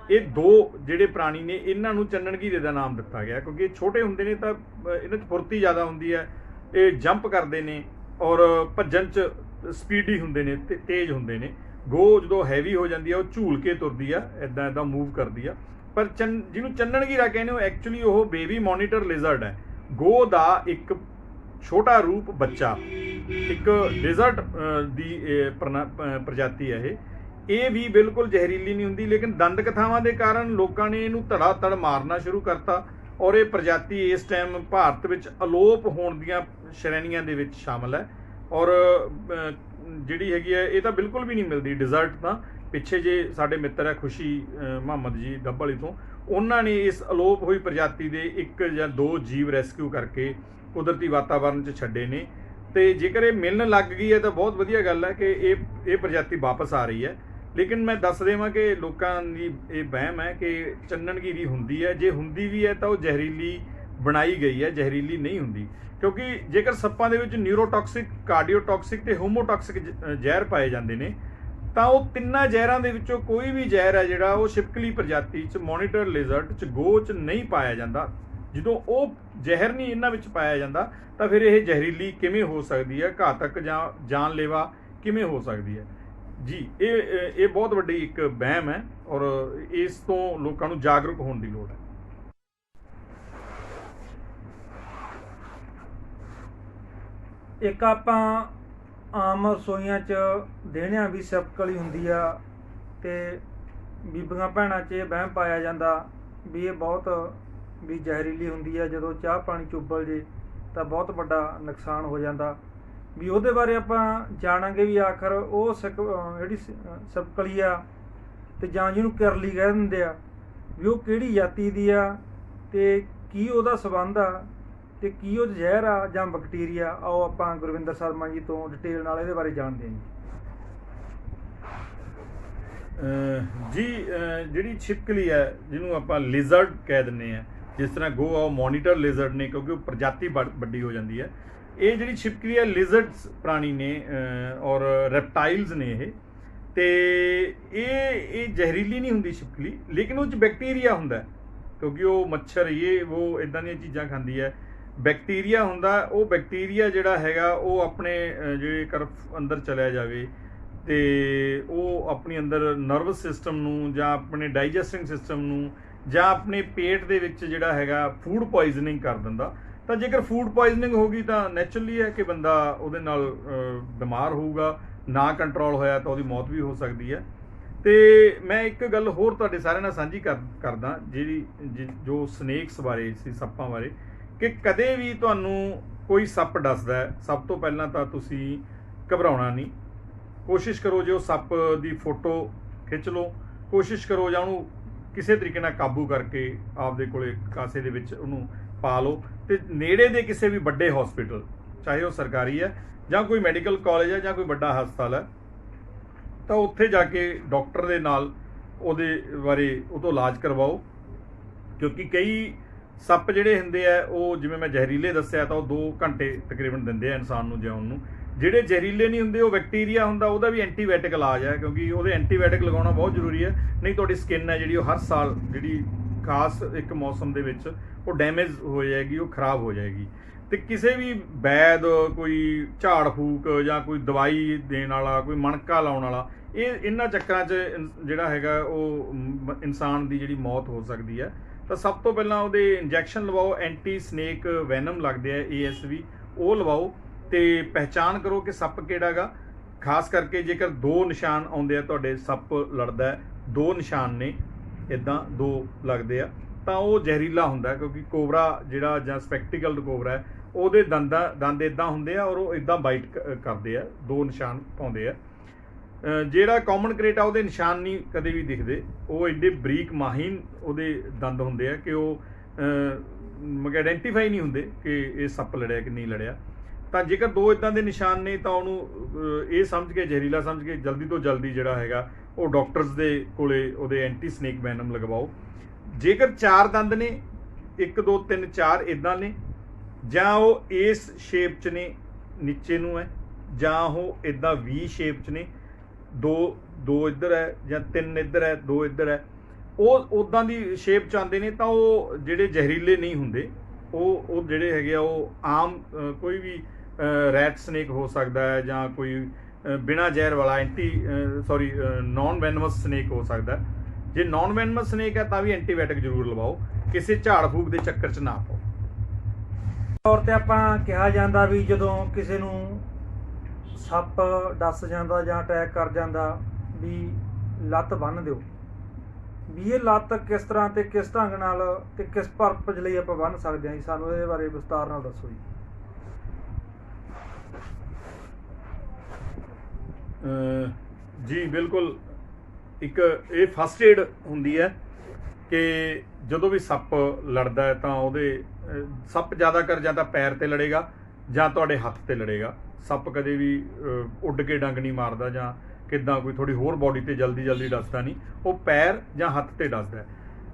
ਇਹ 2 ਜਿਹੜੇ ਪ੍ਰਾਣੀ ਨੇ, ਇਹਨਾਂ ਨੂੰ ਚੰਨਣ ਘੀਰੇ ਦਾ ਨਾਮ ਦਿੱਤਾ ਗਿਆ ਕਿਉਂਕਿ ਇਹ ਛੋਟੇ ਹੁੰਦੇ ਨੇ ਤਾਂ ਇਹਨਾਂ 'ਚ ਫੁਰਤੀ ਜ਼ਿਆਦਾ ਹੁੰਦੀ ਹੈ, ਇਹ ਜੰਪ ਕਰਦੇ ਨੇ ਔਰ ਭੱਜਣ 'ਚ ਸਪੀਡੀ ਹੁੰਦੇ ਨੇ ਤੇ ਤੇਜ਼ ਹੁੰਦੇ ਨੇ। ਗੋਹ ਜਦੋਂ ਹੈਵੀ ਹੋ ਜਾਂਦੀ ਆ ਉਹ ਝੂਲ ਕੇ ਤੁਰਦੀ ਆ, ਇੱਦਾਂ ਮੂਵ ਕਰਦੀ ਆ। ਪਰ ਜਿਹਨੂੰ ਚੰਨਣ ਘੀਰਾ ਕਹਿੰਦੇ ਹੋ, ਐਕਚੁਅਲੀ ਉਹ ਬੇਬੀ ਮੋਨੀਟਰ ਲਿਜ਼ਰਡ ਹੈ, ਗੋਹ ਦਾ ਇੱਕ ਛੋਟਾ ਰੂਪ ਬੱਚਾ, ਇੱਕ ਡਿਜ਼ਰਟ ਦੀ ਪ੍ਰਜਾਤੀ ਹੈ ਇਹ ਵੀ ਬਿਲਕੁਲ ਜ਼ਹਿਰੀਲੀ ਨਹੀਂ ਹੁੰਦੀ। ਲੇਕਿਨ ਦੰਦ ਕਥਾਵਾਂ ਦੇ ਕਾਰਨ ਲੋਕਾਂ ਨੇ ਇਹਨੂੰ ਧੜਾ ਧੜ ਮਾਰਨਾ ਸ਼ੁਰੂ ਕਰਤਾ ਔਰ ਇਹ ਪ੍ਰਜਾਤੀ ਇਸ ਟਾਈਮ ਭਾਰਤ ਵਿੱਚ ਅਲੋਪ ਹੋਣ ਦੀਆਂ ਸ਼੍ਰੇਣੀਆਂ ਦੇ ਵਿੱਚ ਸ਼ਾਮਲ ਹੈ। ਔਰ ਜਿਹੜੀ ਹੈਗੀ ਹੈ ਇਹ ਤਾਂ ਬਿਲਕੁਲ ਵੀ ਨਹੀਂ ਮਿਲਦੀ ਡਿਜ਼ਰਟ ਤਾਂ। ਪਿੱਛੇ ਜੇ ਸਾਡੇ ਮਿੱਤਰ ਹੈ ਖੁਸ਼ੀ ਮੁਹੰਮਦ ਜੀ ਡੱਬਵਾਲੀ ਤੋਂ, ਉਹਨਾਂ ਨੇ ਇਸ ਅਲੋਪ ਹੋਈ ਪ੍ਰਜਾਤੀ ਦੇ 1 ਜਾਂ 2 ਜੀਵ ਰੈਸਕਿਊ ਕਰਕੇ ਕੁਦਰਤੀ ਵਾਤਾਵਰਨ 'ਚ ਛੱਡੇ ਨੇ। ਤੇ ਜੇਕਰ ਇਹ ਮਿਲਣ ਲੱਗ ਗਈ ਹੈ ਤਾਂ ਬਹੁਤ ਵਧੀਆ ਗੱਲ ਹੈ ਕਿ ਇਹ ਪ੍ਰਜਾਤੀ ਵਾਪਸ ਆ ਰਹੀ ਹੈ। ਲੇਕਿਨ ਮੈਂ ਦੱਸ ਦੇਵਾਂ ਕਿ ਲੋਕਾਂ ਦੀ ਇਹ ਵਹਿਮ ਹੈ ਕਿ ਚੰਨਣ ਘੀਰੀ ਹੁੰਦੀ ਹੈ, ਜੇ ਹੁੰਦੀ ਵੀ ਹੈ ਤਾਂ ਉਹ ਜ਼ਹਿਰੀਲੀ ਬਣਾਈ ਗਈ ਹੈ, ਜ਼ਹਿਰੀਲੀ ਨਹੀਂ ਹੁੰਦੀ। ਕਿਉਂਕਿ ਜੇਕਰ ਸੱਪਾਂ ਦੇ ਵਿੱਚ ਨਿਊਰੋਟੌਕਸਿਕ, ਕਾਰਡੀਓਟੌਕਸਿਕ ਤੇ ਹੋਮੋਟੌਕਸਿਕ ਜ਼ਹਿਰ ਪਾਏ ਜਾਂਦੇ ਨੇ ਤਾਂ ਉਹ 3 ਜ਼ਹਿਰਾਂ ਦੇ ਵਿੱਚੋਂ ਕੋਈ ਵੀ ਜ਼ਹਿਰ ਹੈ ਜਿਹੜਾ ਉਹ ਛਿਪਕਲੀ ਪ੍ਰਜਾਤੀ 'ਚ, ਮੋਨੀਟਰ ਲਿਜ਼ਰਡ 'ਚ, ਗੋਹ 'ਚ ਨਹੀਂ ਪਾਇਆ ਜਾਂਦਾ। ਜਦੋਂ ਉਹ ਜ਼ਹਿਰ ਨਹੀਂ ਇਹਨਾਂ ਵਿੱਚ ਪਾਇਆ ਜਾਂਦਾ ਤਾਂ ਫਿਰ ਇਹ ਜ਼ਹਿਰੀਲੀ ਕਿਵੇਂ ਹੋ ਸਕਦੀ ਹੈ, ਘਾਤਕ ਜਾਂ ਜਾਨਲੇਵਾ ਕਿਵੇਂ ਹੋ ਸਕਦੀ ਹੈ। ਜੀ, ਇਹ ਬਹੁਤ ਵੱਡੀ ਇੱਕ ਵਹਿਮ ਹੈ ਔਰ ਇਸ ਤੋਂ ਲੋਕਾਂ ਨੂੰ ਜਾਗਰੂਕ ਹੋਣ ਦੀ ਲੋੜ ਹੈ। ਇੱਕ ਆਪਾਂ ਆਮ ਰਸੋਈਆਂ 'ਚ ਦੇਹਣਿਆਂ ਵੀ ਛਿਪਕਲੀ ਹੁੰਦੀ ਆ ਤੇ ਬੀਬੀਆਂ ਭੈਣਾਂ 'ਚ ਇਹ ਵਹਿਮ ਪਾਇਆ ਜਾਂਦਾ ਵੀ ਇਹ ਬਹੁਤ ਵੀ ਜ਼ਹਿਰੀਲੀ ਹੁੰਦੀ ਆ, ਜਦੋਂ ਚਾਹ ਪਾਣੀ ਚੁੱਬਲ ਜੇ ਤਾਂ ਬਹੁਤ ਵੱਡਾ ਨੁਕਸਾਨ ਹੋ ਜਾਂਦਾ। ਵੀ ਉਹਦੇ ਬਾਰੇ ਆਪਾਂ ਜਾਣਾਂਗੇ ਵੀ ਆਖਰ ਉਹ ਜਿਹੜੀ ਛਿਪਕਲੀ ਆ ਤੇ ਜਾਂ ਜਿਹਨੂੰ ਕਿਰਲੀ ਕਹਿ ਦਿੰਦੇ ਆ ਵੀ ਉਹ ਕਿਹੜੀ ਜਾਤੀ ਦੀ ਆ ਤੇ ਕੀ ਉਹਦਾ ਸੰਬੰਧ ਆ ਤੇ ਕੀ ਉਹ ਜ਼ਹਿਰ ਆ ਜਾਂ ਬੈਕਟੀਰੀਆ, ਆਓ ਆਪਾਂ ਗੁਰਵਿੰਦਰ ਸ਼ਰਮਾ ਜੀ ਤੋਂ ਡਿਟੇਲ ਨਾਲ ਇਹਦੇ ਬਾਰੇ ਜਾਣਦੇ ਹਾਂ ਜੀ। ਜਿਹੜੀ ਛਿਪਕਲੀ ਹੈ, ਜਿਹਨੂੰ ਆਪਾਂ ਲਿਜ਼ਰਡ ਕਹਿ ਦਿੰਦੇ ਆ, ਜਿਸ ਤਰ੍ਹਾਂ ਗੋ ਆਓ ਮੋਨੀਟਰ ਲਿਜ਼ਰਡ ਨੇ, ਕਿਉਂਕਿ ਉਹ ਪ੍ਰਜਾਤੀ ਵੱਡੀ ਹੋ ਜਾਂਦੀ ਹੈ। ਇਹ ਜਿਹੜੀ ਛਿਪਕਲੀ ਹੈ ਲਿਜ਼ਰਡਸ ਪ੍ਰਾਣੀ ਨੇ ਔਰ ਰੈਪਟਾਈਲਸ ਨੇ ਇਹ, ਤੇ ਇਹ ਜ਼ਹਿਰੀਲੀ ਨਹੀਂ ਹੁੰਦੀ ਛਿਪਕਲੀ, ਲੇਕਿਨ ਉਹ 'ਚ ਬੈਕਟੀਰੀਆ ਹੁੰਦਾ, ਕਿਉਂਕਿ ਉਹ ਮੱਛਰ ਉਹ ਇੱਦਾਂ ਦੀਆਂ ਚੀਜ਼ਾਂ ਖਾਂਦੀ ਹੈ। ਬੈਕਟੀਰੀਆ ਹੁੰਦਾ, ਉਹ ਬੈਕਟੀਰੀਆ ਜਿਹੜਾ ਹੈਗਾ ਉਹ ਆਪਣੇ ਜੇਕਰ ਅੰਦਰ ਚਲਿਆ ਜਾਵੇ ਤੇ ਉਹ ਆਪਣੀ ਅੰਦਰ ਨਰਵਸ ਸਿਸਟਮ ਨੂੰ ਜਾਂ ਆਪਣੇ ਡਾਈਜੈਸਟਿੰਗ ਸਿਸਟਮ ਨੂੰ ਜਾਂ ਆਪਣੇ ਪੇਟ ਦੇ ਵਿੱਚ ਜਿਹੜਾ ਹੈਗਾ ਫੂਡ ਪੋਇਜ਼ਨਿੰਗ ਕਰ ਦਿੰਦਾ। ਤਾਂ ਜੇਕਰ ਫੂਡ ਪੋਇਜ਼ਨਿੰਗ ਹੋ ਗਈ ਤਾਂ ਨੈਚੁਰਲੀ ਹੈ ਕਿ ਬੰਦਾ ਉਹਦੇ ਨਾਲ ਬਿਮਾਰ ਹੋਊਗਾ, ਨਾ ਕੰਟਰੋਲ ਹੋਇਆ ਤਾਂ ਉਹਦੀ ਮੌਤ ਵੀ ਹੋ ਸਕਦੀ ਹੈ। ਤੇ ਮੈਂ ਇੱਕ ਗੱਲ ਹੋਰ ਤੁਹਾਡੇ ਸਾਰਿਆਂ ਨਾਲ ਸਾਂਝੀ ਕਰਦਾ, ਜੋ ਸਨੇਕਸ ਬਾਰੇ ਸੀ, ਸੱਪਾਂ ਬਾਰੇ, ਕਿ ਕਦੇ ਵੀ ਤੁਹਾਨੂੰ ਕੋਈ ਸੱਪ ਡਸਦਾ ਹੈ, ਸਭ ਤੋਂ ਪਹਿਲਾਂ ਤਾਂ ਤੁਸੀਂ ਘਬਰਾਉਣਾ ਨਹੀਂ। ਕੋਸ਼ਿਸ਼ ਕਰੋ ਜੇ ਉਹ ਸੱਪ ਦੀ ਫੋਟੋ ਖਿੱਚ ਲਓ, ਕੋਸ਼ਿਸ਼ ਕਰੋ ਜਾਂ ਉਹਨੂੰ ਕਿਸੇ ਤਰੀਕੇ ਨਾਲ ਕਾਬੂ ਕਰਕੇ ਆਪਦੇ ਕੋਲੇ ਕਾਸੇ ਦੇ ਵਿੱਚ ਉਹਨੂੰ ਪਾ ਲਓ, ਤੇ ਨੇੜੇ ਦੇ ਕਿਸੇ ਵੀ ਵੱਡੇ ਹਸਪੀਟਲ, ਚਾਹੇ ਉਹ ਸਰਕਾਰੀ ਹੈ ਜਾਂ ਕੋਈ ਮੈਡੀਕਲ ਕਾਲਜ ਹੈ ਜਾਂ ਕੋਈ ਵੱਡਾ ਹਸਪਤਾਲ ਹੈ, ਤਾਂ ਉੱਥੇ ਜਾ ਕੇ ਡਾਕਟਰ ਦੇ ਨਾਲ ਉਹਦੇ ਬਾਰੇ ਉਹ ਤੋਂ ਇਲਾਜ ਕਰਵਾਓ। ਕਿਉਂਕਿ ਕਈ ਸੱਪ ਜਿਹੜੇ ਹੁੰਦੇ ਆ ਉਹ, ਜਿਵੇਂ ਮੈਂ ਜ਼ਹਿਰੀਲੇ ਦੱਸਿਆ, ਤਾਂ ਉਹ 2 ਘੰਟੇ ਤਕਰੀਬਨ ਦਿੰਦੇ ਆ ਇਨਸਾਨ ਨੂੰ ਜਿਉਣ ਨੂੰ। ਜਿਹੜੇ ਜ਼ਹਿਰੀਲੇ ਨਹੀਂ ਹੁੰਦੇ, ਉਹ ਬੈਕਟੀਰੀਆ ਹੁੰਦਾ, ਉਹਦਾ ਵੀ ਐਂਟੀਬਾਇਓਟਿਕ ਇਲਾਜ ਹੈ, ਕਿਉਂਕਿ ਉਹਦੇ ਐਂਟੀਬਾਇਓਟਿਕ ਲਗਾਉਣਾ ਬਹੁਤ ਜ਼ਰੂਰੀ ਹੈ, ਨਹੀਂ ਤੁਹਾਡੀ ਸਕਿਨ ਹੈ ਜਿਹੜੀ ਉਹ ਹਰ ਸਾਲ ਜਿਹੜੀ ਖਾਸ ਇੱਕ ਮੌਸਮ ਦੇ ਵਿੱਚ ਉਹ ਡੈਮੇਜ ਹੋ ਜਾਏਗੀ, ਉਹ ਖਰਾਬ ਹੋ ਜਾਏਗੀ। ਤੇ ਕਿਸੇ ਵੀ ਵੈਦ, ਕੋਈ ਝਾੜ ਫੂਕ ਜਾਂ ਕੋਈ ਦਵਾਈ ਦੇਣ ਵਾਲਾ, ਕੋਈ ਮਣਕਾ ਲਾਉਣ ਵਾਲਾ, ਇਹਨਾਂ ਚੱਕਰਾਂ 'ਚ ਜਿਹੜਾ ਹੈਗਾ ਉਹ ਇਨਸਾਨ ਦੀ ਜਿਹੜੀ ਮੌਤ ਹੋ ਸਕਦੀ ਹੈ। ਤਾਂ ਸਭ ਤੋਂ ਪਹਿਲਾਂ ਉਹਦੇ ਇੰਜੈਕਸ਼ਨ ਲਵਾਓ, ਐਂਟੀ ਸਨੇਕ ਵੈਨਮ ਲੱਗਦੇ ਆ, ASV, ਉਹ ਲਵਾਓ ਤੇ ਪਹਿਚਾਣ ਕਰੋ ਕਿ ਸੱਪ ਕਿਹੜਾ ਗਾ। ਖਾਸ ਕਰਕੇ ਜੇਕਰ 2 ਨਿਸ਼ਾਨ ਆਉਂਦੇ ਆ, ਤੁਹਾਡੇ ਸੱਪ ਲੜਦਾ ਹੈ, 2 ਨਿਸ਼ਾਨ ਨੇ, ਇੱਦਾਂ 2 ਲੱਗਦੇ ਆ, ਤਾਂ ਉਹ ਜ਼ਹਿਰੀਲਾ ਹੁੰਦਾ, ਕਿਉਂਕਿ ਕੋਬਰਾ ਜਿਹੜਾ ਜਾਂ ਸਪੈਕਟੀਕਲ ਕੋਬਰਾ ਹੈ, ਉਹਦੇ ਦੰਦ ਇੱਦਾਂ ਹੁੰਦੇ ਆ ਔਰ ਉਹ ਇੱਦਾਂ ਬਾਈਟ ਕਰਦੇ ਆ, 2 ਨਿਸ਼ਾਨ ਪਾਉਂਦੇ ਆ। ਜਿਹੜਾ ਕਾਮਨ ਕਰੇਟ ਆ, ਉਹਦੇ ਨਿਸ਼ਾਨ ਨਹੀਂ ਕਦੇ ਵੀ ਦਿਖਦੇ, ਉਹ ਐਡੇ ਬਰੀਕ ਮਾਹੀਨ ਉਹਦੇ ਦੰਦ ਹੁੰਦੇ ਆ ਕਿ ਉਹ ਆਇਡੈਂਟੀਫਾਈ ਨਹੀਂ ਹੁੰਦੇ ਕਿ ਇਹ ਸੱਪ ਲੜਿਆ ਕਿ ਨਹੀਂ ਲੜਿਆ। ਤਾਂ ਜੇਕਰ 2 ਇੱਦਾਂ ਦੇ ਨਿਸ਼ਾਨ ਨੇ ਤਾਂ ਉਹਨੂੰ ਇਹ ਸਮਝ ਕੇ, ਜ਼ਹਿਰੀਲਾ ਸਮਝ ਕੇ, ਜਲਦੀ ਤੋਂ ਜਲਦੀ ਜਿਹੜਾ ਹੈਗਾ ਉਹ ਡਾਕਟਰਸ ਦੇ ਕੋਲੇ ਉਹਦੇ ਐਂਟੀ ਸਨੇਕ ਵੈਨਮ ਲਗਵਾਓ। ਜੇਕਰ 4 ਦੰਦ ਨੇ, 1 2 3 4 ਇੱਦਾਂ ਨੇ, ਜਾਂ ਉਹ ਇਸ ਸ਼ੇਪ 'ਚ ਨੇ, ਨੀਚੇ ਨੂੰ ਹੈ, ਜਾਂ ਉਹ ਇੱਦਾਂ V ਸ਼ੇਪ 'ਚ ਨੇ, 2 ਇੱਧਰ ਹੈ ਜਾਂ 3 ਇੱਧਰ ਹੈ, 2 ਇੱਧਰ ਹੈ, ਉਹ ਉੱਦਾਂ ਦੀ ਸ਼ੇਪ 'ਚ ਆਉਂਦੇ ਨੇ, ਤਾਂ ਉਹ ਜਿਹੜੇ ਜ਼ਹਿਰੀਲੇ ਨਹੀਂ ਹੁੰਦੇ। ਉਹ ਜਿਹੜੇ ਹੈਗੇ ਆ ਉਹ ਆਮ ਕੋਈ ਵੀ ਰੈਟ ਸਨੇਕ ਹੋ ਸਕਦਾ ਹੈ, ਜਾਂ ਕੋਈ ਬਿਨਾਂ ਜ਼ਹਿਰ ਵਾਲਾ ਨਾਨ ਵੈਨਮਸ ਸਨੇਕ ਹੋ ਸਕਦਾ। ਜੇ ਨਾਨ ਵੈਨਮਸ ਸਨੇਕ ਹੈ ਤਾਂ ਵੀ ਐਂਟੀਬਾਇਓਟਿਕ ਜ਼ਰੂਰ ਲਵਾਓ, ਕਿਸੇ ਝਾੜ ਫੂਕ ਦੇ ਚੱਕਰ 'ਚ ਨਾ ਪਾਓ। ਤੌਰ ਤੇ ਆਪਾਂ ਕਿਹਾ ਜਾਂਦਾ ਵੀ ਜਦੋਂ ਕਿਸੇ ਨੂੰ ਸੱਪ ਡਸ ਜਾਂਦਾ ਜਾਂ ਅਟੈਕ ਕਰ ਜਾਂਦਾ ਵੀ ਲੱਤ ਬੰਨ੍ਹ ਦਿਓ। ਵੀ ਇਹ ਲੱਤ ਕਿਸ ਤਰ੍ਹਾਂ ਤੇ ਕਿਸ ਢੰਗ ਨਾਲ ਤੇ ਕਿਸ ਪਰਪਸ ਲਈ ਆਪਾਂ ਬੰਨ੍ਹ ਸਕਦੇ ਹਾਂ ਜੀ, ਸਾਨੂੰ ਇਹਦੇ ਬਾਰੇ ਵਿਸਤਾਰ ਨਾਲ ਦੱਸੋ ਜੀ। ਜੀ ਬਿਲਕੁਲ, ਇੱਕ ਇਹ ਫਸਟ ਏਡ ਹੁੰਦੀ ਹੈ ਕਿ ਜਦੋਂ ਵੀ ਸੱਪ ਲੜਦਾ ਹੈ ਤਾਂ ਉਹਦੇ ਸੱਪ ਜ਼ਿਆਦਾਤਰ ਜਾਂ ਤਾਂ ਪੈਰ ਤੇ ਲੜੇਗਾ ਜਾਂ ਤੁਹਾਡੇ ਹੱਥ ਤੇ ਲੜੇਗਾ। ਸੱਪ ਕਦੇ ਵੀ ਉੱਡ ਕੇ ਡੰਗ ਨਹੀਂ ਮਾਰਦਾ ਜਾਂ ਕਿੱਦਾਂ ਕੋਈ ਥੋੜੀ ਹੋਰ ਬੋਡੀ ਤੇ ਜਲਦੀ ਡਸਦਾ ਨਹੀਂ, ਉਹ ਪੈਰ ਜਾਂ ਹੱਥ ਤੇ ਡਸਦਾ ਹੈ।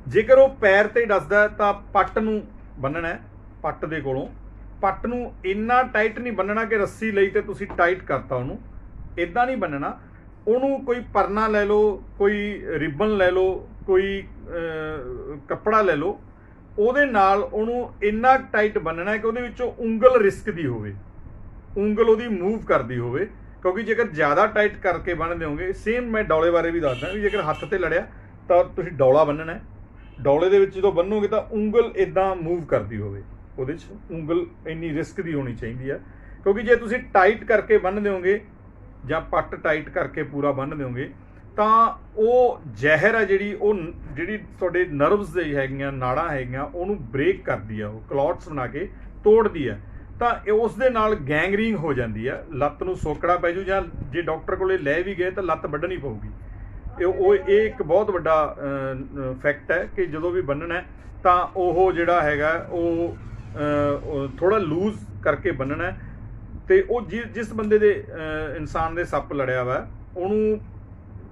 ਜੇਕਰ ਉਹ ਪੈਰ ਤੇ ਡਸਦਾ ਤਾਂ ਪੱਟ ਨੂੰ ਬੰਨਣਾ ਹੈ, ਪੱਟ ਦੇ ਕੋਲੋਂ। ਪੱਟ ਨੂੰ ਇੰਨਾ ਟਾਈਟ ਨਹੀਂ ਬੰਨਣਾ ਕਿ ਰੱਸੀ ਲਈ ਤੇ ਤੁਸੀਂ ਟਾਈਟ ਕਰਤਾ ਉਹਨੂੰ, ਇੱਦਾਂ ਨਹੀਂ ਬੰਨਣਾ। ਉਹਨੂੰ ਕੋਈ ਪਰਨਾ ਲੈ ਲਓ, ਕੋਈ ਰਿਬਨ ਲੈ ਲਓ, ਕੋਈ ਕੱਪੜਾ ਲੈ ਲਓ, ਉਹਦੇ ਨਾਲ ਉਹਨੂੰ ਇੰਨਾ ਟਾਈਟ ਬੰਨਣਾ ਕਿ ਉਹਦੇ ਵਿੱਚੋਂ ਉਂਗਲ ਰਿਸਕਦੀ ਹੋਵੇ, ਉਂਗਲ ਉਹਦੀ ਮੂਵ ਕਰਦੀ ਹੋਵੇ। ਕਿਉਂਕਿ ਜੇਕਰ ਜ਼ਿਆਦਾ ਟਾਈਟ ਕਰਕੇ ਬੰਨ੍ਹ ਦਿਓਗੇ, ਸੇਮ ਮੈਂ ਡੌਲੇ ਬਾਰੇ ਵੀ ਦੱਸਦਾ ਵੀ ਜੇਕਰ ਹੱਥ ਤੇ ਲੜਿਆ ਤਾਂ ਤੁਸੀਂ ਡੌਲਾ ਬੰਨਣਾ ਹੈ। ਡੌਲੇ ਦੇ ਵਿੱਚ ਜਦੋਂ ਬੰਨੋਗੇ ਤਾਂ ਉਂਗਲ ਇੱਦਾਂ ਮੂਵ ਕਰਦੀ ਹੋਵੇ, ਉਹਦੇ 'ਚ ਉਂਗਲ ਇੰਨੀ ਰਿਸਕ ਦੀ ਹੋਣੀ ਚਾਹੀਦੀ ਹੈ। ਕਿਉਂਕਿ ਜੇ ਤੁਸੀਂ ਟਾਈਟ ਕਰਕੇ ਬੰਨ੍ਹ ਦਿਓਗੇ ਜਾਂ ਪੱਟ ਟਾਈਟ ਕਰਕੇ ਪੂਰਾ ਬੰਨ੍ਹ ਦਿਓਗੇ ਤਾਂ ਉਹ ਜ਼ਹਿਰ ਹੈ ਜਿਹੜੀ ਤੁਹਾਡੇ ਨਰਵਸ ਦੇ ਹੈਗੀਆਂ, ਨਾੜਾਂ ਹੈਗੀਆਂ, ਉਹਨੂੰ ਬ੍ਰੇਕ ਕਰਦੀ ਆ, ਉਹ ਕਲੌਟਸ ਬਣਾ ਕੇ ਤੋੜਦੀ ਹੈ। ਤਾਂ ਉਸ ਦੇ ਨਾਲ ਗੈਂਗਰੀਨ ਹੋ ਜਾਂਦੀ ਹੈ, ਲੱਤ ਨੂੰ ਸੋਕੜਾ ਪੈ ਜੂ, ਜਾਂ ਜੇ ਡਾਕਟਰ ਕੋਲੇ ਲੈ ਵੀ ਗਏ ਤਾਂ ਲੱਤ ਵੱਢਣੀ ਪਊਗੀ। ਇਹ ਇੱਕ ਬਹੁਤ ਵੱਡਾ ਫੈਕਟ ਹੈ ਕਿ ਜਦੋਂ ਵੀ ਬੰਨਣਾ ਹੈ ਤਾਂ ਉਹ ਜਿਹੜਾ ਹੈਗਾ ਉਹ ਥੋੜਾ ਲੂਜ਼ ਕਰਕੇ ਬੰਨਣਾ ਹੈ। ਤੇ ਉਹ ਜਿਸ ਬੰਦੇ ਦੇ ਇਨਸਾਨ ਦੇ ਸੱਪ ਲੜਿਆ ਵਾ ਉਹਨੂੰ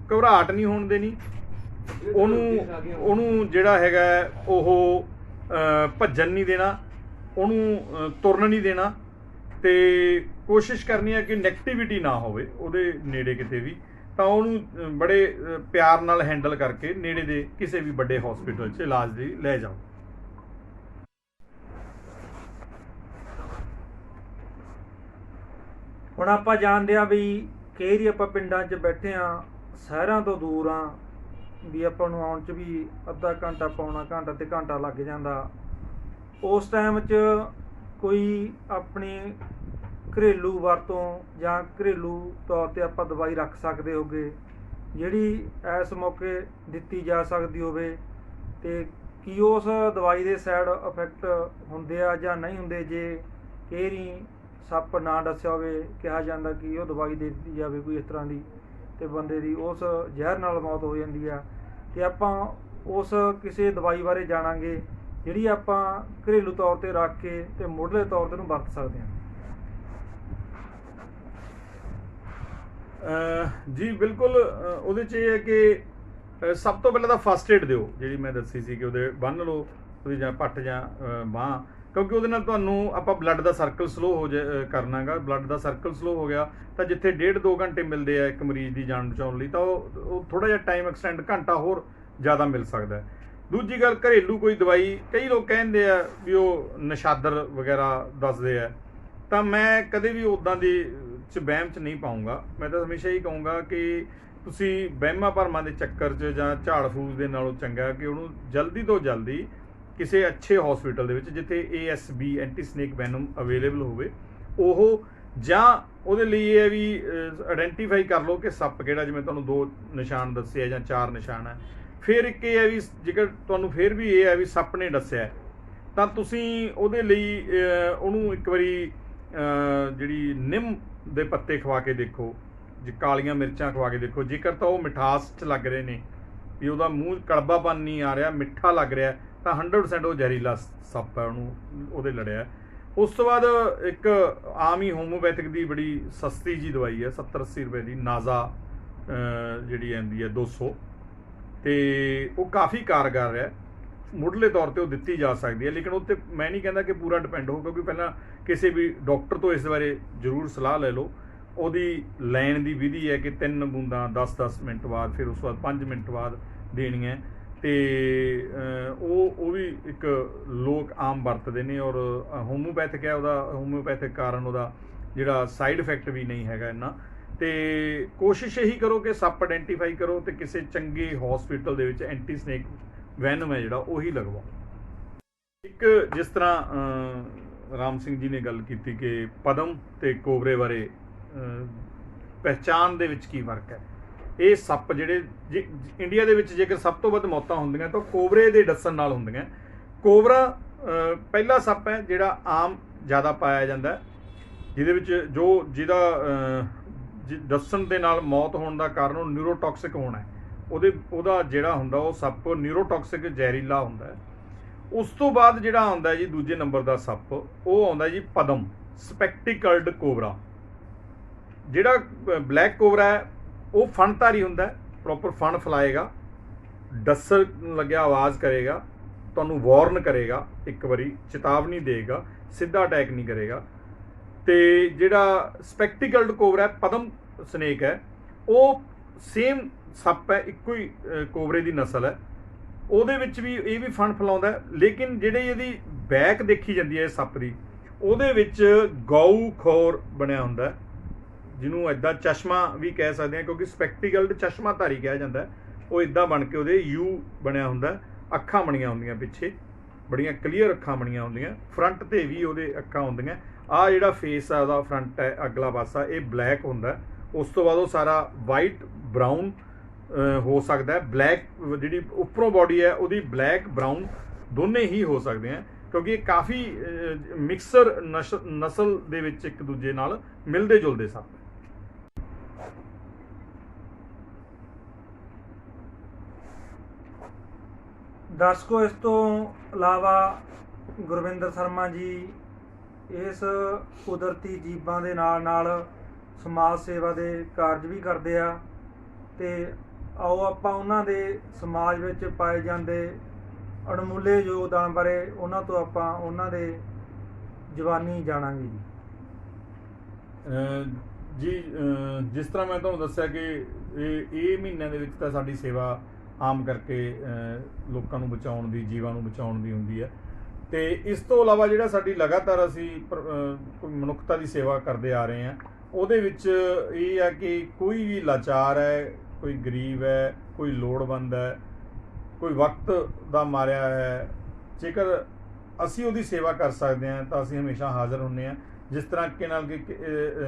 ਘਬਰਾਹਟ ਨਹੀਂ ਹੋਣ ਦੇਣੀ, ਉਹਨੂੰ ਜਿਹੜਾ ਹੈਗਾ ਉਹ ਭੱਜਣ ਨਹੀਂ ਦੇਣਾ, ਉਹਨੂੰ ਤੁਰਨ ਨਹੀਂ ਦੇਣਾ, ਤੇ ਕੋਸ਼ਿਸ਼ ਕਰਨੀ ਹੈ ਕਿ ਨੈਗੇਟਿਵਿਟੀ ਨਾ ਹੋਵੇ ਉਹਦੇ ਨੇੜੇ ਕਿਤੇ ਵੀ, ਤਾਂ ਉਹਨੂੰ ਬੜੇ ਪਿਆਰ ਨਾਲ ਹੈਂਡਲ ਕਰਕੇ ਨੇੜੇ ਦੇ ਕਿਸੇ ਵੀ ਵੱਡੇ ਹਸਪੀਟਲ 'ਚ ਇਲਾਜ ਲਈ ਲੈ ਜਾਓ। ਹੁਣ ਆਪਾਂ ਜਾਣਦੇ ਹਾਂ ਵੀ ਕਈ ਵਾਰੀ ਆਪਾਂ ਪਿੰਡਾਂ 'ਚ ਬੈਠੇ ਹਾਂ, ਸ਼ਹਿਰਾਂ ਤੋਂ ਦੂਰ ਹਾਂ, ਵੀ ਆਪਾਂ ਨੂੰ ਆਉਣ 'ਚ ਵੀ ਅੱਧਾ ਘੰਟਾ ਪੌਣਾ ਘੰਟਾ ਤੇ ਘੰਟਾ ਲੱਗ ਜਾਂਦਾ। ਉਸ ਟਾਈਮ 'ਚ ਕੋਈ ਆਪਣੀ ਘਰੇਲੂ ਵਰਤੋਂ ਜਾਂ ਘਰੇਲੂ ਤੌਰ 'ਤੇ ਆਪਾਂ ਦਵਾਈ ਰੱਖ ਸਕਦੇ ਹੋਗੇ ਜਿਹੜੀ ਇਸ ਮੌਕੇ ਦਿੱਤੀ ਜਾ ਸਕਦੀ ਹੋਵੇ, ਤੇ ਕੀ ਉਸ ਦਵਾਈ ਦੇ ਸਾਈਡ ਇਫੈਕਟ ਹੁੰਦੇ ਆ ਜਾਂ ਨਹੀਂ ਹੁੰਦੇ? ਜੇ ਕਈ ਵਾਰੀ ਸੱਪ ਨਾ ਦੱਸਿਆ ਹੋਵੇ, ਕਿਹਾ ਜਾਂਦਾ ਕਿ ਉਹ ਦਵਾਈ ਦੇ ਦਿੱਤੀ ਜਾਵੇ ਕੋਈ ਇਸ ਤਰ੍ਹਾਂ ਦੀ, ਤੇ ਬੰਦੇ ਦੀ ਉਸ ਜ਼ਹਿਰ ਨਾਲ ਮੌਤ ਹੋ ਜਾਂਦੀ ਆ, ਤੇ ਆਪਾਂ ਉਸ ਕਿਸੇ ਦਵਾਈ ਬਾਰੇ ਜਾਣਾਂਗੇ ਜਿਹੜੀ ਆਪਾਂ ਘਰੇਲੂ ਤੌਰ 'ਤੇ ਰੱਖ ਕੇ ਤੇ ਮੁੱਢਲੇ ਤੌਰ 'ਤੇ ਉਹਨੂੰ ਵਰਤ ਸਕਦੇ ਹਾਂ। ਜੀ ਬਿਲਕੁਲ, ਉਹਦੇ 'ਚ ਇਹ ਹੈ ਕਿ ਸਭ ਤੋਂ ਪਹਿਲਾਂ ਤਾਂ ਫਸਟ ਏਡ ਦਿਓ, ਜਿਹੜੀ ਮੈਂ ਦੱਸੀ ਸੀ ਕਿ ਉਹਦੇ ਬੰਨ੍ਹ ਲਓ ਉਹਦੀ ਜਾਂ ਪੱਟ ਜਾਂ ਬਾਂਹ, ਕਿਉਂਕਿ ਉਹਦੇ ਨਾਲ ਤੁਹਾਨੂੰ ਆਪਾਂ ਬਲੱਡ ਦਾ ਸਰਕਲ ਸਲੋ ਹੋ ਕਰਨਾ ਗਾ। ਬਲੱਡ ਦਾ ਸਰਕਲ ਸਲੋ ਹੋ ਗਿਆ ਤਾਂ ਜਿੱਥੇ 1.5-2 ਘੰਟੇ ਮਿਲਦੇ ਆ ਇੱਕ ਮਰੀਜ਼ ਦੀ ਜਾਨ ਬਚਾਉਣ ਲਈ, ਤਾਂ ਉਹ ਥੋੜ੍ਹਾ ਜਿਹਾ ਟਾਈਮ ਐਕਸਟੈਂਡ ਘੰਟਾ ਹੋਰ ਜ਼ਿਆਦਾ ਮਿਲ ਸਕਦਾ। ਦੂਜੀ ਗੱਲ, ਘਰੇਲੂ ਕੋਈ ਦਵਾਈ ਕਈ ਲੋਕ ਕਹਿੰਦੇ ਆ ਵੀ ਉਹ ਨਸ਼ਾਦਰ ਵਗੈਰਾ ਦੱਸਦੇ ਆ, ਤਾਂ ਮੈਂ ਕਦੇ ਵੀ ਉੱਦਾਂ ਦੀ ਵਹਿਮ 'ਚ ਨਹੀਂ ਪਾਊਂਗਾ। ਮੈਂ ਤਾਂ ਹਮੇਸ਼ਾ ਹੀ ਕਹੂੰਗਾ ਕਿ ਤੁਸੀਂ ਵਹਿਮਾਂ ਭਰਮਾਂ ਦੇ ਚੱਕਰ 'ਚ ਜਾਂ ਝਾੜ ਫੂਸ ਦੇ ਨਾਲੋਂ ਚੰਗਾ ਕਿ ਉਹਨੂੰ ਜਲਦੀ ਤੋਂ ਜਲਦੀ ਕਿਸੇ ਅੱਛੇ ਹਸਪੀਟਲ ਦੇ ਵਿੱਚ ਜਿੱਥੇ ASB anti snake venom available ਹੋਵੇ ਉਹ, ਜਾਂ ਉਹਦੇ ਲਈ ਇਹ ਹੈ ਵੀ ਆਇਡੈਂਟੀਫਾਈ ਕਰ ਲਓ ਕਿ ਸੱਪ ਕਿਹੜਾ, ਜਿਵੇਂ ਤੁਹਾਨੂੰ 2 ਨਿਸ਼ਾਨ ਦੱਸੇ ਜਾਂ 4 ਨਿਸ਼ਾਨ ਹੈ। ਫਿਰ ਇੱਕ ਇਹ ਹੈ ਵੀ ਜੇਕਰ ਤੁਹਾਨੂੰ ਫਿਰ ਵੀ ਇਹ ਹੈ ਵੀ ਸੱਪ ਨੇ ਦੱਸਿਆ ਤਾਂ ਤੁਸੀਂ ਉਹਦੇ ਲਈ ਉਹਨੂੰ ਇੱਕ ਵਾਰੀ ਜਿਹੜੀ ਨਿੰਮ ਦੇ ਪੱਤੇ ਖਵਾ ਕੇ ਦੇਖੋ, ਜੇ ਕਾਲੀਆਂ ਮਿਰਚਾਂ ਖਵਾ ਕੇ ਦੇਖੋ। ਜੇਕਰ ਤਾਂ ਉਹ ਮਿਠਾਸ 'ਚ ਲੱਗ ਰਹੇ ਨੇ, ਵੀ ਉਹਦਾ ਮੂੰਹ ਕੜਵਾਪਨ ਨਹੀਂ ਆ ਰਿਹਾ, ਮਿੱਠਾ ਲੱਗ ਰਿਹਾ, ਤਾਂ 100% ਉਹ ਜ਼ਹਿਰੀਲਾ ਸੱਪ ਹੈ, ਉਹਨੂੰ ਉਹਦੇ ਲੜਿਆ। ਉਸ ਤੋਂ ਬਾਅਦ ਇੱਕ ਆਮ ਹੀ ਹੋਮੋਪੈਥਿਕ ਦੀ ਬੜੀ ਸਸਤੀ ਜੀ ਦਵਾਈ ਹੈ 70-80 ਰੁਪਏ ਦੀ, ਨਾਜ਼ਾ ਜਿਹੜੀ ਆਉਂਦੀ ਹੈ 200, ਤੇ ਉਹ ਕਾਫੀ ਕਾਰਗਰ ਹੈ। ਮੁੱਢਲੇ ਤੌਰ 'ਤੇ ਉਹ ਦਿੱਤੀ ਜਾ ਸਕਦੀ ਹੈ, ਲੇਕਿਨ ਉਹ 'ਤੇ ਮੈਂ ਨਹੀਂ ਕਹਿੰਦਾ ਕਿ ਪੂਰਾ ਡਿਪੈਂਡ ਹੋ, ਕਿਉਂਕਿ ਪਹਿਲਾਂ ਕਿਸੇ ਵੀ ਡਾਕਟਰ ਤੋਂ ਇਸ ਬਾਰੇ ਜ਼ਰੂਰ ਸਲਾਹ ਲੈ ਲਓ। ਉਹਦੀ ਲੈਣ ਦੀ ਵਿਧੀ ਹੈ ਕਿ 3 ਬੂੰਦਾਂ 10-10 ਮਿੰਟ ਬਾਅਦ, ਫਿਰ ਉਸ ਤੋਂ ਬਾਅਦ 5 ਮਿੰਟ ਬਾਅਦ ਦੇਣੀਆਂ, ਤੇ ਉਹ ਵੀ ਇੱਕ ਲੋਕ ਆਮ ਵਰਤਦੇ ਨੇ। ਔਰ ਹੋਮੋਪੈਥਿਕ ਹੈ, ਉਹਦਾ ਹੋਮੋਪੈਥਿਕ ਕਾਰਨ ਉਹਦਾ ਜਿਹੜਾ ਸਾਈਡ ਇਫੈਕਟ ਵੀ ਨਹੀਂ ਹੈਗਾ ਇੰਨਾ। ਤੇ ਕੋਸ਼ਿਸ਼ ਇਹੀ ਕਰੋ ਕਿ ਸੱਪ ਆਇਡੈਂਟੀਫਾਈ ਕਰੋ ਤੇ ਕਿਸੇ ਚੰਗੇ ਹਸਪੀਟਲ ਦੇ ਵਿੱਚ ਐਂਟੀ ਸਨੇਕ ਵੈਨਮ ਹੈ ਜਿਹੜਾ ਉਹੀ ਲਗਵਾਓ। ਇੱਕ ਜਿਸ ਤਰ੍ਹਾਂ ਰਾਮ ਸਿੰਘ ਜੀ ਨੇ ਗੱਲ ਕੀਤੀ ਕਿ ਪਦਮ ਤੇ ਕੋਬਰੇ ਬਾਰੇ ਪਹਿਚਾਣ ਦੇ ਵਿੱਚ ਕੀ ਫਰਕ ਹੈ। ਇਹ ਸੱਪ ਜਿਹੜੇ ਇੰਡੀਆ ਦੇ ਵਿੱਚ ਜੇਕਰ ਸਭ ਤੋਂ ਵੱਧ ਮੌਤਾਂ ਹੁੰਦੀਆਂ ਤਾਂ ਕੋਬਰੇ ਦੇ ਡਸਣ ਨਾਲ ਹੁੰਦੀਆਂ। ਕੋਬਰਾ ਪਹਿਲਾ ਸੱਪ ਹੈ ਜਿਹੜਾ ਆਮ ਜ਼ਿਆਦਾ ਪਾਇਆ ਜਾਂਦਾ, ਜਿਹਦੇ ਵਿੱਚ ਜਿਹਦਾ ਡਸਣ ਦੇ ਨਾਲ ਮੌਤ ਹੋਣ ਦਾ ਕਾਰਨ ਉਹ ਨਿਊਰੋਟੌਕਸਿਕ ਹੋਣਾ ਹੈ। ਉਹਦਾ ਜਿਹੜਾ ਹੁੰਦਾ ਉਹ ਸੱਪ ਨਿਊਰੋਟੌਕਸਿਕ ਜ਼ਹਿਰੀਲਾ ਹੁੰਦਾ। ਉਸ ਤੋਂ ਬਾਅਦ ਜਿਹੜਾ ਆਉਂਦਾ ਜੀ ਦੂਜੇ ਨੰਬਰ ਦਾ ਸੱਪ, ਉਹ ਆਉਂਦਾ ਜੀ ਪਦਮ, ਸਪੈਕਟੀਕਲਡ ਕੋਬਰਾ। ਜਿਹੜਾ ਬਲੈਕ ਕੋਬਰਾ ਹੈ ਉਹ ਫਣਧਾਰੀ ਹੁੰਦਾ, ਪ੍ਰੋਪਰ ਫਣ ਫਲਾਏਗਾ, ਡਸਣ ਲੱਗਿਆ ਆਵਾਜ਼ ਕਰੇਗਾ, ਤੁਹਾਨੂੰ ਵਾਰਨ ਕਰੇਗਾ, ਇੱਕ ਵਾਰੀ ਚੇਤਾਵਨੀ ਦੇਗਾ, ਸਿੱਧਾ ਅਟੈਕ ਨਹੀਂ ਕਰੇਗਾ। ਤੇ ਜਿਹੜਾ ਸਪੈਕਟੀਕਲਡ ਕੋਬਰਾ ਹੈ, ਪਦਮ ਸਨੇਕ ਹੈ, ਉਹ ਸੇਮ ਸੱਪ ਹੈ, ਇੱਕੋ ਹੀ ਕੋਬਰੇ ਦੀ ਨਸਲ ਹੈ। ਉਹਦੇ ਵਿੱਚ ਵੀ ਇਹ ਵੀ ਫਣ ਫਲਾਉਂਦਾ, ਲੇਕਿਨ ਜਿਹੜੀ ਇਹਦੀ ਬੈਕ ਦੇਖੀ ਜਾਂਦੀ ਹੈ ਇਸ ਸੱਪ ਦੀ, ਉਹਦੇ ਵਿੱਚ ਗਊ ਖੋਰ ਬਣਿਆ ਹੁੰਦਾ, ਜਿਹਨੂੰ ਇੱਦਾਂ ਚਸ਼ਮਾ ਵੀ ਕਹਿ ਸਕਦੇ ਹਾਂ, ਕਿਉਂਕਿ ਸਪੈਕਟੀਕਲਡ ਚਸ਼ਮਾਧਾਰੀ ਕਿਹਾ ਜਾਂਦਾ। ਉਹ ਇੱਦਾਂ ਬਣ ਕੇ ਉਹਦੇ ਯੂ ਬਣਿਆ ਹੁੰਦਾ, ਅੱਖਾਂ ਬਣੀਆਂ ਹੁੰਦੀਆਂ ਪਿੱਛੇ, ਬੜੀਆਂ ਕਲੀਅਰ ਅੱਖਾਂ ਬਣੀਆਂ ਹੁੰਦੀਆਂ, ਫਰੰਟ 'ਤੇ ਵੀ ਉਹਦੇ ਅੱਖਾਂ ਹੁੰਦੀਆਂ। ਆਹ ਜਿਹੜਾ ਫੇਸ ਆ ਉਹਦਾ ਫਰੰਟ ਹੈ, ਅਗਲਾ ਪਾਸਾ, ਇਹ ਬਲੈਕ ਹੁੰਦਾ। ਉਸ ਤੋਂ ਬਾਅਦ ਉਹ ਸਾਰਾ ਵਾਈਟ ਬਰਾਊਨ ਹੋ ਸਕਦਾ। ਬਲੈਕ ਜਿਹੜੀ ਉੱਪਰੋਂ ਬਾਡੀ ਹੈ ਉਹਦੀ ਬਲੈਕ ਬਰਾਊਨ ਦੋਨੇ ਹੀ ਹੋ ਸਕਦੇ ਆ, ਕਿਉਂਕਿ ਇਹ ਕਾਫੀ ਮਿਕਸਰ ਨਸਲ ਦੇ ਵਿੱਚ ਇੱਕ ਦੂਜੇ ਨਾਲ ਮਿਲਦੇ ਜੁਲਦੇ ਸੱਪ। ਦਰਸ਼ਕੋ, ਇਸ ਤੋਂ ਇਲਾਵਾ ਗੁਰਵਿੰਦਰ ਸ਼ਰਮਾ ਜੀ ਇਸ ਕੁਦਰਤੀ ਜੀਵਾਂ ਦੇ ਨਾਲ ਨਾਲ ਸਮਾਜ ਸੇਵਾ ਦੇ ਕਾਰਜ ਵੀ ਕਰਦੇ ਆ। ਤੇ ਆਓ ਆਪਾਂ ਉਹਨਾਂ ਦੇ ਸਮਾਜ ਵਿੱਚ ਪਾਏ ਜਾਂਦੇ ਅਣਮੁੱਲੇ ਯੋਗਦਾਨ ਬਾਰੇ ਉਹਨਾਂ ਤੋਂ ਆਪਾਂ ਉਹਨਾਂ ਦੇ ਜ਼ੁਬਾਨੀ ਜਾਣਾਂਗੇ ਜੀ। ਜੀ ਜਿਸ ਤਰ੍ਹਾਂ ਮੈਂ ਤੁਹਾਨੂੰ ਦੱਸਿਆ ਕਿ ਇਹ ਮਹੀਨਿਆਂ ਦੇ ਵਿੱਚ ਤਾਂ ਸਾਡੀ ਸੇਵਾ ਆਮ ਕਰਕੇ ਲੋਕਾਂ ਨੂੰ ਬਚਾਉਣ ਦੀ, ਜੀਵਾਂ ਨੂੰ ਬਚਾਉਣ ਦੀ ਹੁੰਦੀ ਹੈ। ਤੇ ਇਸ ਤੋਂ ਇਲਾਵਾ ਜਿਹੜਾ ਸਾਡੀ ਲਗਾਤਾਰ ਅਸੀਂ ਮਨੁੱਖਤਾ ਦੀ ਸੇਵਾ ਕਰਦੇ ਆ ਰਹੇ ਹਾਂ, ਉਹਦੇ ਵਿੱਚ ਇਹ ਹੈ ਕਿ ਕੋਈ ਵੀ ਲਾਚਾਰ ਹੈ, ਕੋਈ ਗਰੀਬ ਹੈ, ਕੋਈ ਲੋੜਵੰਦ ਹੈ, ਕੋਈ ਵਕਤ ਦਾ ਮਾਰਿਆ ਹੈ, ਜੇਕਰ ਅਸੀਂ ਉਹਦੀ ਸੇਵਾ ਕਰ ਸਕਦੇ ਹਾਂ ਤਾਂ ਅਸੀਂ ਹਮੇਸ਼ਾ ਹਾਜ਼ਰ ਹੁੰਦੇ ਹਾਂ। ਜਿਸ ਤਰ੍ਹਾਂ ਕਿ ਨਾਲ ਕਿ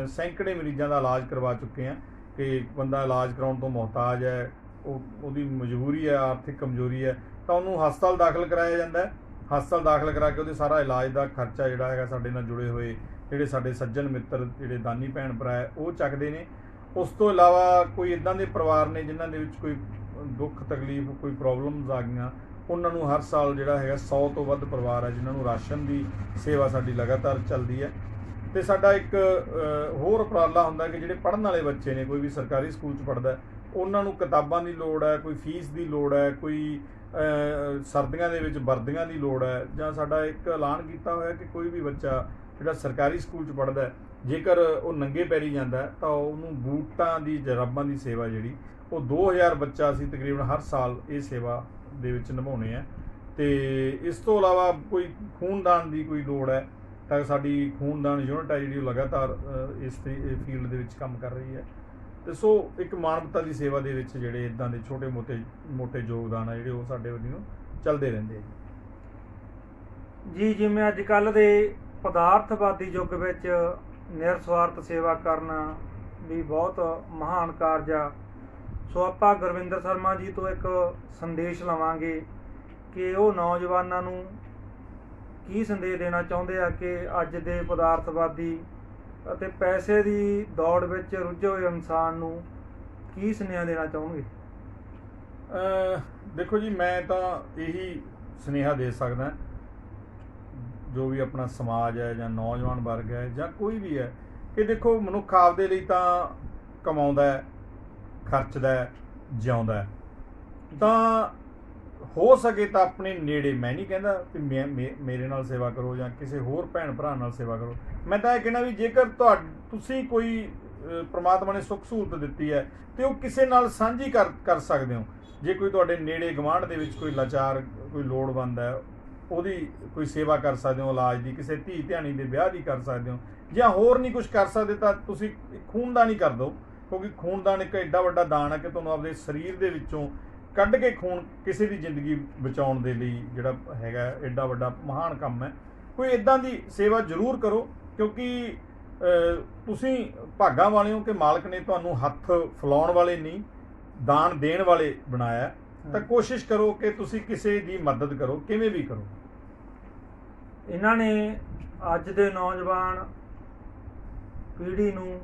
ਸੈਂਕੜੇ ਮਰੀਜ਼ਾਂ ਦਾ ਇਲਾਜ ਕਰਵਾ ਚੁੱਕੇ ਹਾਂ ਕਿ ਬੰਦਾ ਇਲਾਜ ਕਰਾਉਣ ਤੋਂ ਮੁਹਤਾਜ ਹੈ, ਉਹਦੀ ਮਜਬੂਰੀ ਹੈ, ਆਰਥਿਕ ਕਮਜ਼ੋਰੀ ਹੈ, ਤਾਂ ਉਹਨੂੰ ਹਸਪਤਾਲ ਦਾਖਲ ਕਰਾਇਆ ਜਾਂਦਾ ਹੈ। ਹਸਪਤਾਲ ਦਾਖਲ ਕਰਾ ਕੇ ਉਹਦੇ ਸਾਰਾ ਇਲਾਜ ਦਾ ਖਰਚਾ ਜਿਹੜਾ ਹੈਗਾ ਸਾਡੇ ਨਾਲ ਜੁੜੇ ਹੋਏ ਜਿਹੜੇ ਸਾਡੇ ਸੱਜਣ ਮਿੱਤਰ, ਜਿਹੜੇ ਦਾਨੀ ਭੈਣ ਭਰਾ ਹੈ, ਉਹ ਚੱਕਦੇ ਨੇ। ਉਸ ਤੋਂ ਇਲਾਵਾ ਕੋਈ ਇੱਦਾਂ ਦੇ ਪਰਿਵਾਰ ਨੇ ਜਿਨ੍ਹਾਂ ਦੇ ਵਿੱਚ ਕੋਈ ਦੁੱਖ ਤਕਲੀਫ, ਕੋਈ ਪ੍ਰੋਬਲਮਸ ਆ ਗਈਆਂ, ਉਹਨਾਂ ਨੂੰ ਹਰ ਸਾਲ ਜਿਹੜਾ ਹੈਗਾ 100 ਤੋਂ ਵੱਧ ਪਰਿਵਾਰ ਹੈ ਜਿਨ੍ਹਾਂ ਨੂੰ ਰਾਸ਼ਨ ਦੀ ਸੇਵਾ ਸਾਡੀ ਲਗਾਤਾਰ ਚੱਲਦੀ ਹੈ। ਤੇ ਸਾਡਾ ਇੱਕ ਹੋਰ ਉਪਰਾਲਾ ਹੁੰਦਾ ਕਿ ਜਿਹੜੇ ਪੜ੍ਹਨ ਵਾਲੇ ਬੱਚੇ ਨੇ, ਕੋਈ ਵੀ ਸਰਕਾਰੀ ਸਕੂਲ 'ਚ ਪੜ੍ਹਦਾ, ਉਹਨਾਂ ਨੂੰ ਕਿਤਾਬਾਂ ਦੀ ਲੋੜ ਹੈ, ਕੋਈ ਫੀਸ ਦੀ ਲੋੜ ਹੈ, ਕੋਈ ਸਰਦੀਆਂ ਦੇ ਵਿੱਚ ਵਰਦੀਆਂ ਦੀ ਲੋੜ ਹੈ, ਜਾਂ ਸਾਡਾ ਇੱਕ ਐਲਾਨ ਕੀਤਾ ਹੋਇਆ ਕਿ ਕੋਈ ਵੀ ਬੱਚਾ ਜਿਹੜਾ ਸਰਕਾਰੀ ਸਕੂਲ 'ਚ ਪੜ੍ਹਦਾ, ਜੇਕਰ ਉਹ ਨੰਗੇ ਪੈਰੀ ਜਾਂਦਾ ਤਾਂ ਉਹਨੂੰ ਬੂਟਾਂ ਦੀ, ਜਰਾਬਾਂ ਦੀ ਸੇਵਾ ਜਿਹੜੀ ਉਹ 2000 ਬੱਚਾ ਅਸੀਂ ਤਕਰੀਬਨ ਹਰ ਸਾਲ ਇਹ ਸੇਵਾ ਦੇ ਵਿੱਚ ਨਿਭਾਉਂਦੇ ਹਾਂ। ਤੇ ਇਸ ਤੋਂ ਇਲਾਵਾ ਕੋਈ ਖੂਨਦਾਨ ਦੀ ਕੋਈ ਲੋੜ ਹੈ ਤਾਂ ਸਾਡੀ ਖੂਨਦਾਨ ਯੂਨਿਟ ਹੈ ਜਿਹੜੀ ਉਹ ਲਗਾਤਾਰ ਇਸ ਫੀਲਡ ਦੇ ਵਿੱਚ ਕੰਮ ਕਰ ਰਹੀ ਹੈ। ਤੇ ਸੋ ਇੱਕ ਮਾਨਵਤਾ ਦੀ ਸੇਵਾ ਦੇ ਵਿੱਚ ਜਿਹੜੇ ਇੱਦਾਂ ਦੇ ਛੋਟੇ ਮੋਟੇ ਯੋਗਦਾਨ ਆ ਜਿਹੜੇ ਉਹ ਸਾਡੇ ਵੱਲੋਂ ਚੱਲਦੇ ਰਹਿੰਦੇ ਆ ਜੀ। ਜਿਵੇਂ ਅੱਜ ਕੱਲ੍ਹ ਦੇ ਪਦਾਰਥਵਾਦੀ ਯੁੱਗ ਵਿੱਚ ਨਿਰਸਵਾਰਥ ਸੇਵਾ ਕਰਨਾ ਵੀ ਬਹੁਤ ਮਹਾਨ ਕਾਰਜ ਆ। ਸੋ ਆਪਾਂ ਗੁਰਵਿੰਦਰ ਸ਼ਰਮਾ ਜੀ ਤੋਂ ਇੱਕ ਸੰਦੇਸ਼ ਲਵਾਂਗੇ ਕਿ ਉਹ ਨੌਜਵਾਨਾਂ ਨੂੰ ਕੀ ਸੰਦੇਸ਼ ਦੇਣਾ ਚਾਹੁੰਦੇ ਆ ਕਿ ਅੱਜ ਦੇ ਪਦਾਰਥਵਾਦੀ ਅਤੇ ਪੈਸੇ ਦੀ ਦੌੜ ਵਿੱਚ ਰੁੱਝੇ ਹੋਏ ਇਨਸਾਨ ਨੂੰ ਕੀ ਸੁਨੇਹਾ ਦੇਣਾ ਚਾਹੁੰਗੇ? ਦੇਖੋ ਜੀ, ਮੈਂ ਤਾਂ ਇਹੀ ਸੁਨੇਹਾ ਦੇ ਸਕਦਾ, ਜੋ ਵੀ ਆਪਣਾ ਸਮਾਜ ਹੈ ਜਾਂ ਨੌਜਵਾਨ ਵਰਗ ਹੈ ਜਾਂ ਕੋਈ ਵੀ ਹੈ, ਕਿ ਦੇਖੋ ਮਨੁੱਖ ਆਪਦੇ ਲਈ ਤਾਂ ਕਮਾਉਂਦਾ ਹੈ, ਖਰਚਦਾ ਹੈ, ਜਿਉਂਦਾ ਹੈ, ਤਾਂ ਹੋ ਸਕੇ ਤਾਂ ਆਪਣੇ ਨੇੜੇ, ਮੈਂ ਨਹੀਂ ਕਹਿੰਦਾ ਕਿ ਮੇਰੇ ਨਾਲ ਸੇਵਾ ਕਰੋ ਜਾਂ ਕਿਸੇ ਹੋਰ ਭੈਣ ਭਰਾ ਨਾਲ ਸੇਵਾ ਕਰੋ, ਮੈਂ ਤਾਂ ਇਹ ਕਹਿਣਾ ਵੀ ਜੇਕਰ ਤੁਸੀਂ ਕੋਈ ਪ੍ਰਮਾਤਮਾ ਨੇ ਸੁੱਖ ਸਹੂਲਤ ਦਿੱਤੀ ਹੈ ਤੇ ਉਹ ਕਿਸੇ ਨਾਲ ਸਾਂਝੀ ਕਰ ਸਕਦੇ ਹੋ। ਜੇ ਕੋਈ ਤੁਹਾਡੇ ਨੇੜੇ ਗੁਆਂਢ ਦੇ ਵਿੱਚ ਕੋਈ ਲਾਚਾਰ, ਕੋਈ ਲੋੜਵੰਦ ਹੈ, ਉਹਦੀ ਕੋਈ ਸੇਵਾ ਕਰ ਸਕਦੇ ਹੋ, ਇਲਾਜ ਦੀ, ਕਿਸੇ ਧੀ ਧਿਆਣੀ ਦੇ ਵਿਆਹ ਦੀ ਕਰ ਸਕਦੇ ਹੋ, ਜਾਂ ਹੋਰ ਨਹੀਂ ਕੁਝ ਕਰ ਸਕਦੇ ਤਾਂ ਤੁਸੀਂ ਖੂਨਦਾਨ ਹੀ ਕਰ ਦਿਓ, ਕਿਉਂਕਿ ਖੂਨਦਾਨ ਇੱਕ ਐਡਾ ਵੱਡਾ ਦਾਨ ਹੈ ਕਿ ਤੁਹਾਨੂੰ ਆਪਣੇ ਸਰੀਰ ਦੇ ਵਿੱਚੋਂ ਕੱਢ ਕੇ ਖੂਨ ਕਿਸੇ ਦੀ ਜ਼ਿੰਦਗੀ ਬਚਾਉਣ ਦੇ ਲਈ ਜਿਹੜਾ ਹੈਗਾ ਐਡਾ ਵੱਡਾ ਮਹਾਨ ਕੰਮ ਹੈ। ਕੋਈ ਇੱਦਾਂ ਦੀ ਸੇਵਾ ਜ਼ਰੂਰ ਕਰੋ, ਕਿਉਂਕਿ ਤੁਸੀਂ ਭਾਗਾਂ ਵਾਲੇ ਹੋ ਕਿ ਮਾਲਕ ਨੇ ਤੁਹਾਨੂੰ ਹੱਥ ਫੈਲਾਉਣ ਵਾਲੇ ਨਹੀਂ, ਦਾਨ ਦੇਣ ਵਾਲੇ ਬਣਾਇਆ। ਤਾਂ ਕੋਸ਼ਿਸ਼ ਕਰੋ ਕਿ ਤੁਸੀਂ ਕਿਸੇ ਦੀ ਮਦਦ ਕਰੋ, ਕਿਵੇਂ ਵੀ ਕਰੋ। ਇਹਨਾਂ ਨੇ ਅੱਜ ਦੇ ਨੌਜਵਾਨ ਪੀੜ੍ਹੀ ਨੂੰ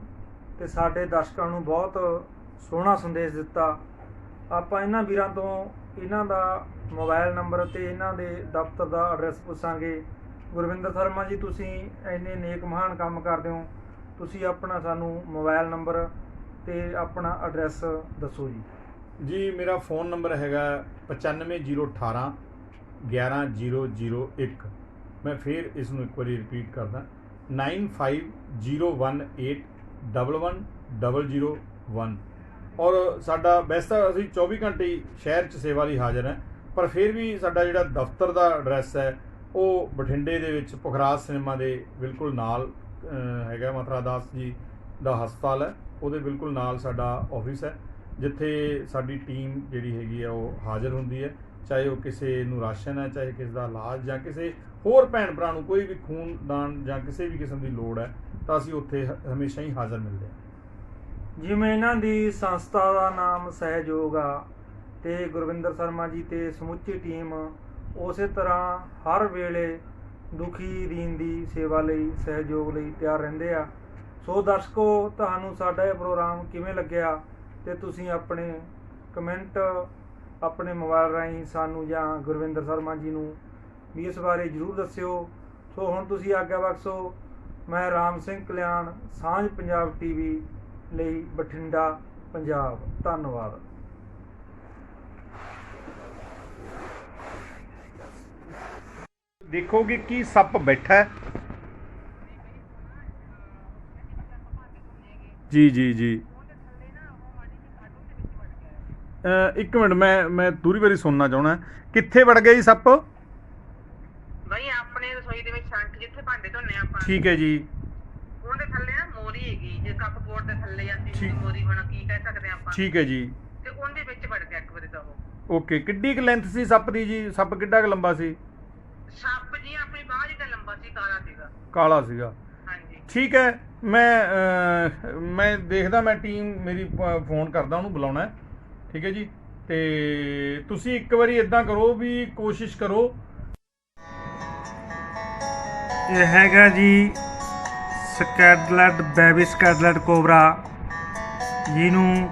ਤੇ ਸਾਡੇ ਦਰਸ਼ਕਾਂ ਨੂੰ ਬਹੁਤ ਸੋਹਣਾ ਸੰਦੇਸ਼ ਦਿੱਤਾ। ਆਪਾਂ ਇਹਨਾਂ ਵੀਰਾਂ ਤੋਂ ਇਹਨਾਂ ਦਾ ਮੋਬਾਈਲ ਨੰਬਰ ਤੇ ਇਹਨਾਂ ਦੇ ਦਫ਼ਤਰ ਦਾ ਐਡਰੈਸ ਪੁੱਛਾਂਗੇ। ਗੁਰਵਿੰਦਰ ਸ਼ਰਮਾ ਜੀ, ਤੁਸੀਂ ਇੰਨੇ ਨੇਕ ਮਹਾਨ ਕੰਮ ਕਰਦੇ ਹੋ, ਤੁਸੀਂ ਆਪਣਾ ਸਾਨੂੰ ਮੋਬਾਈਲ ਨੰਬਰ ਤੇ ਆਪਣਾ ਐਡਰੈਸ ਦੱਸੋ ਜੀ। ਜੀ, ਮੇਰਾ ਫ਼ੋਨ ਨੰਬਰ ਹੈਗਾ 95018 11001। ਮੈਂ ਫਿਰ ਇਸ ਨੂੰ ਇੱਕ ਵਾਰੀ ਰਿਪੀਟ ਕਰਦਾ, 9501811001। ਔਰ ਸਾਡਾ ਵੈਸੇ ਤਾਂ ਅਸੀਂ 24 ਘੰਟੇ ਸ਼ਹਿਰ 'ਚ ਸੇਵਾ ਲਈ ਹਾਜ਼ਰ ਹੈ, ਪਰ ਫਿਰ ਵੀ ਸਾਡਾ ਜਿਹੜਾ ਦਫ਼ਤਰ ਦਾ ਐਡਰੈਸ ਹੈ ਉਹ ਬਠਿੰਡੇ ਦੇ ਵਿੱਚ ਪੁਖਰਾਜ ਸਿਨੇਮਾ ਦੇ ਬਿਲਕੁਲ ਨਾਲ ਹੈਗਾ। ਮਥੁਰਾ ਦਾਸ ਜੀ ਦਾ ਹਸਪਤਾਲ ਹੈ, ਉਹਦੇ ਬਿਲਕੁਲ ਨਾਲ ਸਾਡਾ ਆਫਿਸ ਹੈ, ਜਿੱਥੇ ਸਾਡੀ ਟੀਮ ਜਿਹੜੀ ਹੈਗੀ ਆ ਉਹ ਹਾਜ਼ਰ ਹੁੰਦੀ ਹੈ। ਚਾਹੇ ਉਹ ਕਿਸੇ ਨੂੰ ਰਾਸ਼ਨ ਹੈ, ਚਾਹੇ ਕਿਸੇ ਦਾ ਇਲਾਜ, ਜਾਂ ਕਿਸੇ ਹੋਰ ਭੈਣ ਭਰਾ ਨੂੰ ਕੋਈ ਵੀ ਖੂਨਦਾਨ ਜਾਂ ਕਿਸੇ ਵੀ ਕਿਸਮ ਦੀ ਲੋੜ ਹੈ, ਤਾਂ ਅਸੀਂ ਉੱਥੇ ਹਮੇਸ਼ਾ ਹੀ ਹਾਜ਼ਰ ਮਿਲਦੇ ਹਾਂ। ਜਿਵੇਂ ਇਹਨਾਂ ਦੀ ਸੰਸਥਾ ਦਾ ਨਾਮ ਸਹਿਯੋਗ ਆ ਤੇ ਗੁਰਵਿੰਦਰ ਸ਼ਰਮਾ ਜੀ ਤੇ ਸਮੁੱਚੀ ਟੀਮ ਉਸੇ ਤਰ੍ਹਾਂ ਹਰ ਵੇਲੇ ਦੁਖੀ ਦੀਨ ਦੀ ਸੇਵਾ ਲਈ, ਸਹਿਯੋਗ ਲਈ ਤਿਆਰ ਰਹਿੰਦੇ ਆ। ਸੋ ਦਰਸ਼ਕੋ, ਤੁਹਾਨੂੰ ਸਾਡਾ ਇਹ ਪ੍ਰੋਗਰਾਮ ਕਿਵੇਂ ਲੱਗਿਆ ਤੇ ਤੁਸੀਂ ਆਪਣੇ ਕਮੈਂਟ ਆਪਣੇ ਮੋਬਾਈਲ ਰਾਹੀਂ ਸਾਨੂੰ ਜਾਂ ਗੁਰਵਿੰਦਰ ਸ਼ਰਮਾ ਜੀ ਨੂੰ ਵੀ ਇਸ ਬਾਰੇ ਜ਼ਰੂਰ ਦੱਸਿਓ। ਸੋ ਹੁਣ ਤੁਸੀਂ ਆਗਿਆ ਬਖਸ਼ੋ। ਮੈਂ ਰਾਮ ਸਿੰਘ ਕਲਿਆਣ, ਸਾਂਝ ਪੰਜਾਬ ਟੀਵੀ ਲਈ ਬਠਿੰਡਾ, ਪੰਜਾਬ। ਧੰਨਵਾਦ। ਦੇਖੋਗੇ ਕੀ ਸੱਪ ਬੈਠਾ ਹੈ। ਜੀ ਜੀ ਜੀ। ਇੱਕ ਮਿੰਟ, ਮੈਂ ਦੂਰੀ ਵਾਰੀ ਸੁਣਨਾ ਚਾਹਣਾ। ਕਿੱਥੇ ਵੜ ਗਿਆ ਜੀ ਸੱਪ? ਬਈ ਆਪਣੇ ਰਸੋਈ ਦੇ ਵਿੱਚ ਸ਼ੰਕ ਜਿੱਥੇ ਭਾਂਡੇ ਧੋਨੇ ਆਪਾਂ। ਠੀਕ ਹੈ ਜੀ। ਉਹਦੇ ਥੱਲੇ ਨਾ ਮੋਰੀ ਹੈਗੀ, ਜੇ ਕੱਪ ਬੋਰਡ ਦੇ ਥੱਲੇ ਜਾਂਦੀ ਸੀ ਠੀਕ। ਮੋਰੀ ਬਣਾ ਕੀ ਕਹਿ ਸਕਦੇ ਆਪਾਂ। ਠੀਕ ਹੈ ਜੀ। ਤੇ ਉਹਦੇ ਵਿੱਚ ਵੜ ਗਿਆ ਇੱਕ ਵਾਰੀ ਤਾਂ ਉਹ। ਓਕੇ, ਕਿੱਡੀ ਕੁ ਲੈਂਥ ਸੀ ਸੱਪ ਦੀ ਜੀ? ਸੱਪ ਕਿੱਡਾ ਕੁ ਲੰਬਾ ਸੀ? ਸੱਪ ਜੀ ਆਪਣੀ ਬਾਂਹ ਜਿਹਾ ਲੰਬਾ ਸੀ, ਕਾਲਾ ਸੀਗਾ। ਕਾਲਾ ਸੀਗਾ। ਹਾਂਜੀ ਠੀਕ ਹੈ, ਮੈਂ ਦੇਖਦਾ, ਮੈਂ ਟੀਮ ਮੇਰੀ ਫੋਨ ਕਰਦਾ, ਉਹਨੂੰ ਬੁਲਾਉਣਾ ਹੈ। ਠੀਕ ਹੈ ਜੀ। ਤੇ ਤੁਸੀਂ ਇੱਕ ਵਾਰੀ ਇਦਾਂ ਕਰੋ ਵੀ ਕੋਸ਼ਿਸ਼ ਕਰੋ। ਇਹ ਹੈਗਾ ਜੀ ਸਕੈਡਲਡ, ਬੇਬੀ ਸਕੈਡਲਡ ਕੋਬਰਾ, ਜਿਹਨੂੰ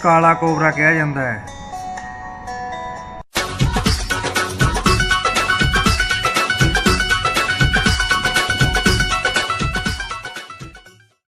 ਕਾਲਾ ਕੋਬਰਾ ਕਿਹਾ ਜਾਂਦਾ ਹੈ।